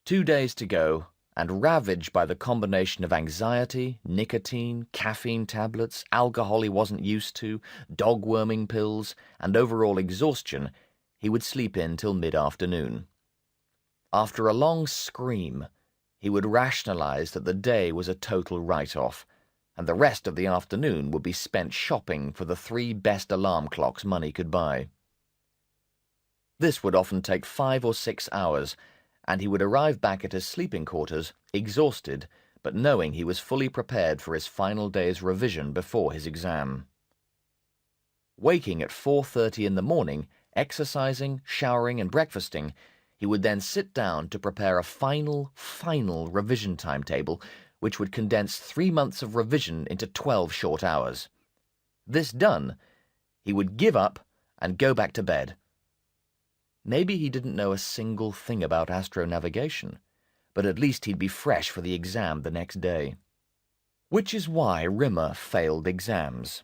2 days to go, and ravaged by the combination of anxiety, nicotine, caffeine tablets, alcohol he wasn't used to, dog-worming pills, and overall exhaustion, he would sleep in till mid-afternoon. After a long scream, he would rationalize that the day was a total write-off, and the rest of the afternoon would be spent shopping for the 3 best alarm clocks money could buy. This would often take 5 or 6 hours, and he would arrive back at his sleeping quarters, exhausted, but knowing he was fully prepared for his final day's revision before his exam. Waking at 4:30 in the morning, exercising, showering, and breakfasting, he would then sit down to prepare a final revision timetable, which would condense 3 months of revision into 12 short hours. This done, he would give up and go back to bed. Maybe he didn't know a single thing about astronavigation, but at least he'd be fresh for the exam the next day. Which is why Rimmer failed exams.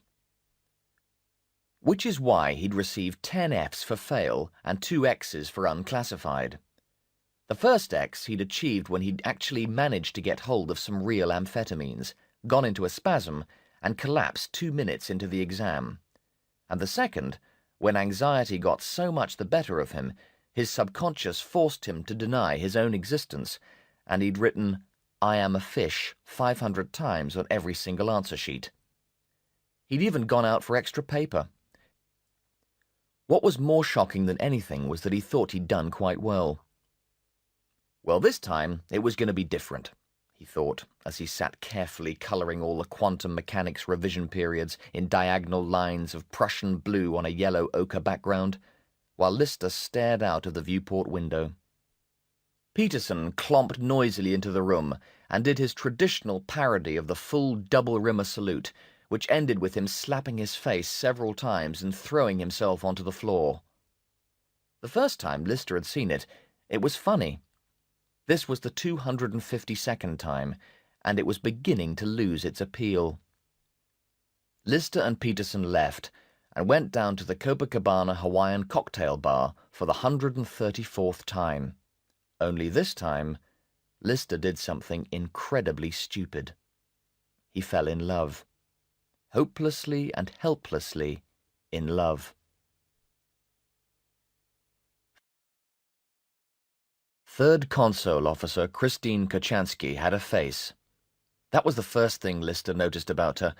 Which is why he'd received 10 Fs for fail and 2 Xs for unclassified. The first X he'd achieved when he'd actually managed to get hold of some real amphetamines, gone into a spasm, and collapsed 2 minutes into the exam. And the second, when anxiety got so much the better of him, his subconscious forced him to deny his own existence, and he'd written, "I am a fish," 500 times on every single answer sheet. He'd even gone out for extra paper. What was more shocking than anything was that he thought he'd done quite well. Well, this time it was going to be different, he thought, as he sat carefully colouring all the quantum mechanics revision periods in diagonal lines of Prussian blue on a yellow ochre background, while Lister stared out of the viewport window. Peterson clomped noisily into the room and did his traditional parody of the full double-rimmer salute, which ended with him slapping his face several times and throwing himself onto the floor. The first time Lister had seen it, it was funny. This was the 252nd time, and it was beginning to lose its appeal. Lister and Peterson left and went down to the Copacabana Hawaiian cocktail bar for the 134th time. Only this time, Lister did something incredibly stupid. He fell in love. Hopelessly and helplessly in love. Third Console Officer Christine Kochanski had a face. That was the first thing Lister noticed about her.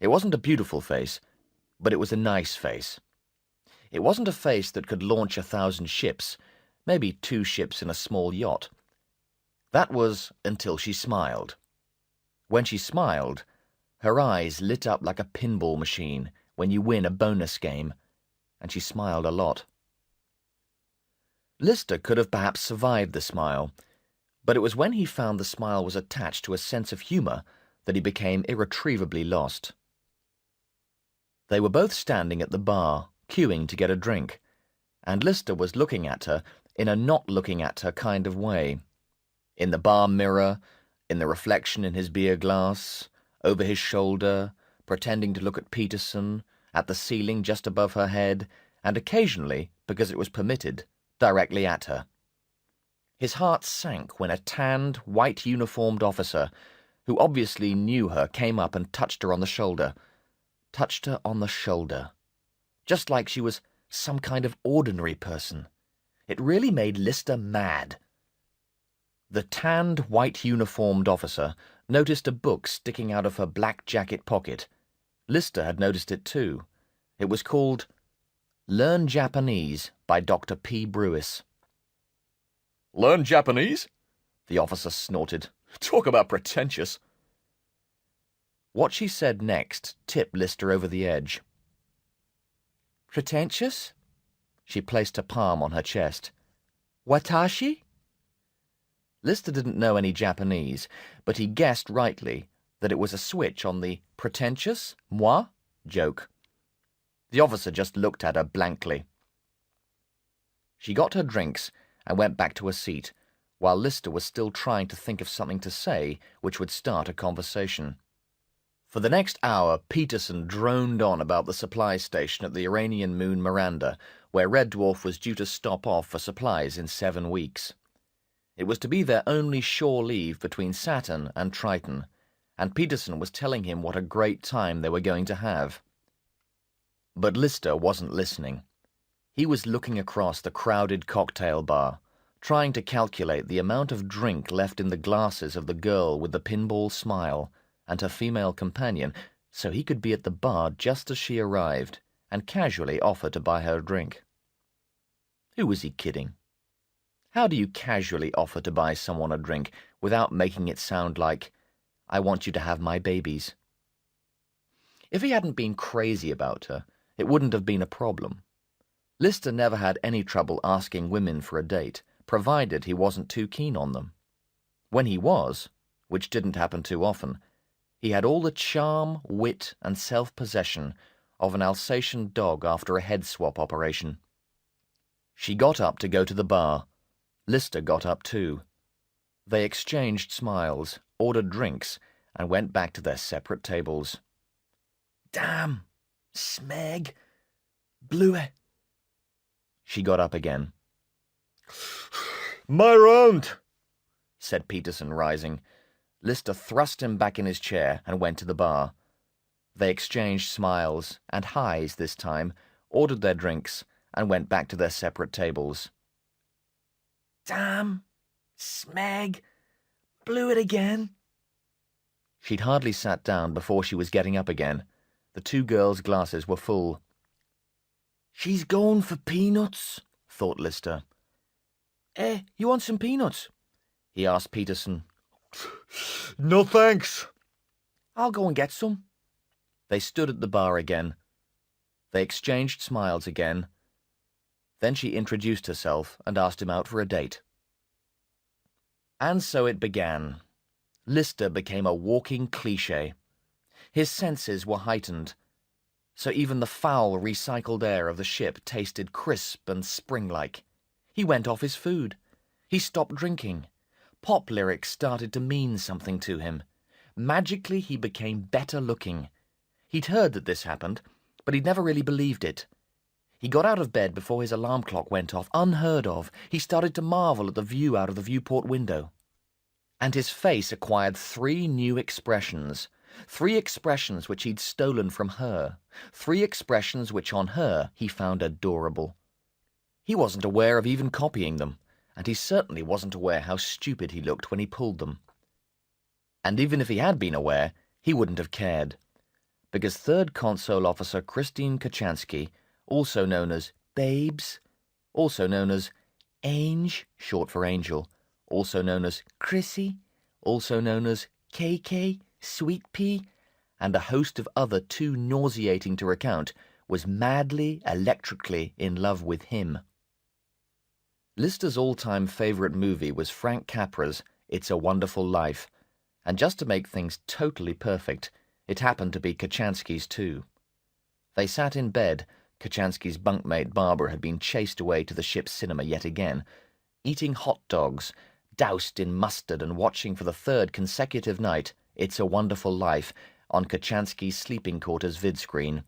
It wasn't a beautiful face, but it was a nice face. It wasn't a face that could launch 1,000 ships, maybe 2 ships in a small yacht. That was until she smiled. When she smiled, her eyes lit up like a pinball machine when you win a bonus game, and she smiled a lot. Lister could have perhaps survived the smile, but it was when he found the smile was attached to a sense of humour that he became irretrievably lost. They were both standing at the bar, queuing to get a drink, and Lister was looking at her in a not-looking-at-her kind of way. In the bar mirror, in the reflection in his beer glass, over his shoulder, pretending to look at Peterson, at the ceiling just above her head, and occasionally, because it was permitted, directly at her. His heart sank when a tanned, white-uniformed officer, who obviously knew her, came up and touched her on the shoulder. Touched her on the shoulder. Just like she was some kind of ordinary person. It really made Lister mad. The tanned, white-uniformed officer noticed a book sticking out of her black jacket pocket. Lister had noticed it too. It was called Learn Japanese by Dr. P. Brewis. Learn Japanese? The officer snorted. Talk about pretentious. What she said next tipped Lister over the edge. Pretentious? She placed a palm on her chest. Watashi? Lister didn't know any Japanese, but he guessed rightly that it was a switch on the pretentious, moi joke. The officer just looked at her blankly. She got her drinks and went back to her seat, while Lister was still trying to think of something to say which would start a conversation. For the next hour, Peterson droned on about the supply station at the Iranian moon Miranda, where Red Dwarf was due to stop off for supplies in 7 weeks. It was to be their only shore leave between Saturn and Triton, and Peterson was telling him what a great time they were going to have. But Lister wasn't listening. He was looking across the crowded cocktail bar, trying to calculate the amount of drink left in the glasses of the girl with the pinball smile and her female companion, so he could be at the bar just as she arrived and casually offer to buy her a drink. Who was he kidding? How do you casually offer to buy someone a drink without making it sound like, I want you to have my babies? If he hadn't been crazy about her, it wouldn't have been a problem. Lister never had any trouble asking women for a date, provided he wasn't too keen on them. When he was, which didn't happen too often, he had all the charm, wit, and self-possession of an Alsatian dog after a head swap operation. She got up to go to the bar. Lister got up too. They exchanged smiles, ordered drinks, and went back to their separate tables. Damn! Smeg! Blew it! She got up again. My round, said Peterson, rising. Lister thrust him back in his chair and went to the bar. They exchanged smiles, and highs this time, ordered their drinks, and went back to their separate tables. Damn! Smeg! Blew it again! She'd hardly sat down before she was getting up again. The 2 girls' glasses were full. She's going for peanuts, thought Lister. You want some peanuts? He asked Peterson. No thanks. I'll go and get some. They stood at the bar again. They exchanged smiles again. Then she introduced herself and asked him out for a date. And so it began. Lister became a walking cliché. His senses were heightened, so even the foul, recycled air of the ship tasted crisp and spring-like. He went off his food. He stopped drinking. Pop lyrics started to mean something to him. Magically, he became better looking. He'd heard that this happened, but he'd never really believed it. He got out of bed before his alarm clock went off, unheard of. He started to marvel at the view out of the viewport window. And his face acquired 3 new expressions. 3 expressions which he'd stolen from her. 3 expressions which on her he found adorable. He wasn't aware of even copying them, and he certainly wasn't aware how stupid he looked when he pulled them. And even if he had been aware, he wouldn't have cared, because 3rd Console Officer Christine Kachansky, also known as Babes, also known as Ange, short for Angel, also known as Chrissy, also known as KK, Sweet Pea, and a host of other too nauseating to recount, was madly, electrically in love with him. Lister's all-time favourite movie was Frank Capra's It's a Wonderful Life, and just to make things totally perfect, it happened to be Kachansky's too. They sat in bed. Kachansky's bunkmate Barbara had been chased away to the ship's cinema yet again, eating hot dogs, doused in mustard, and watching for the 3rd consecutive night It's a Wonderful Life on Kachansky's sleeping quarters vidscreen.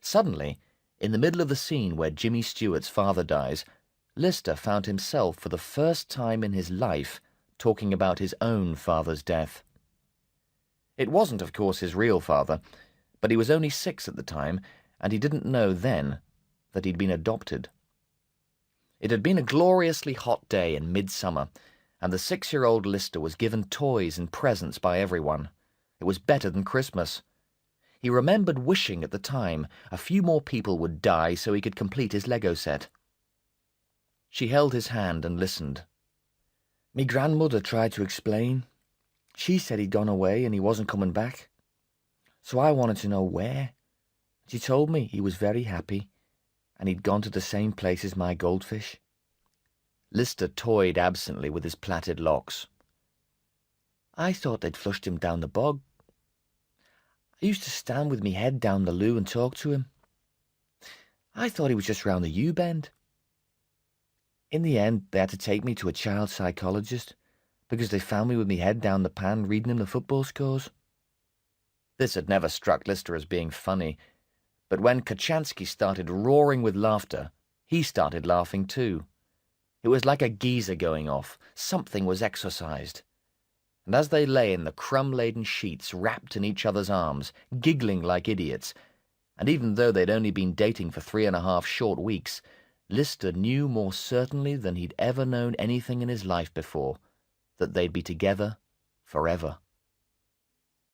Suddenly, in the middle of the scene where Jimmy Stewart's father dies, Lister found himself for the first time in his life talking about his own father's death. It wasn't, of course, his real father, but he was only 6 at the time, and he didn't know then that he'd been adopted. It had been a gloriously hot day in midsummer, and the 6-year-old Lister was given toys and presents by everyone. It was better than Christmas. He remembered wishing at the time a few more people would die so he could complete his Lego set. She held his hand and listened. Me grandmother tried to explain. She said he'd gone away and he wasn't coming back. So I wanted to know where. She told me he was very happy, and he'd gone to the same place as my goldfish. Lister toyed absently with his plaited locks. I thought they'd flushed him down the bog. I used to stand with me head down the loo and talk to him. I thought he was just round the U-bend. In the end, they had to take me to a child psychologist because they found me with me head down the pan reading him the football scores. This had never struck Lister as being funny, but when Kachansky started roaring with laughter, he started laughing too. It was like a geyser going off. Something was exorcised. And as they lay in the crumb-laden sheets wrapped in each other's arms, giggling like idiots, and even though they'd only been dating for 3.5 short weeks, Lister knew more certainly than he'd ever known anything in his life before that they'd be together forever.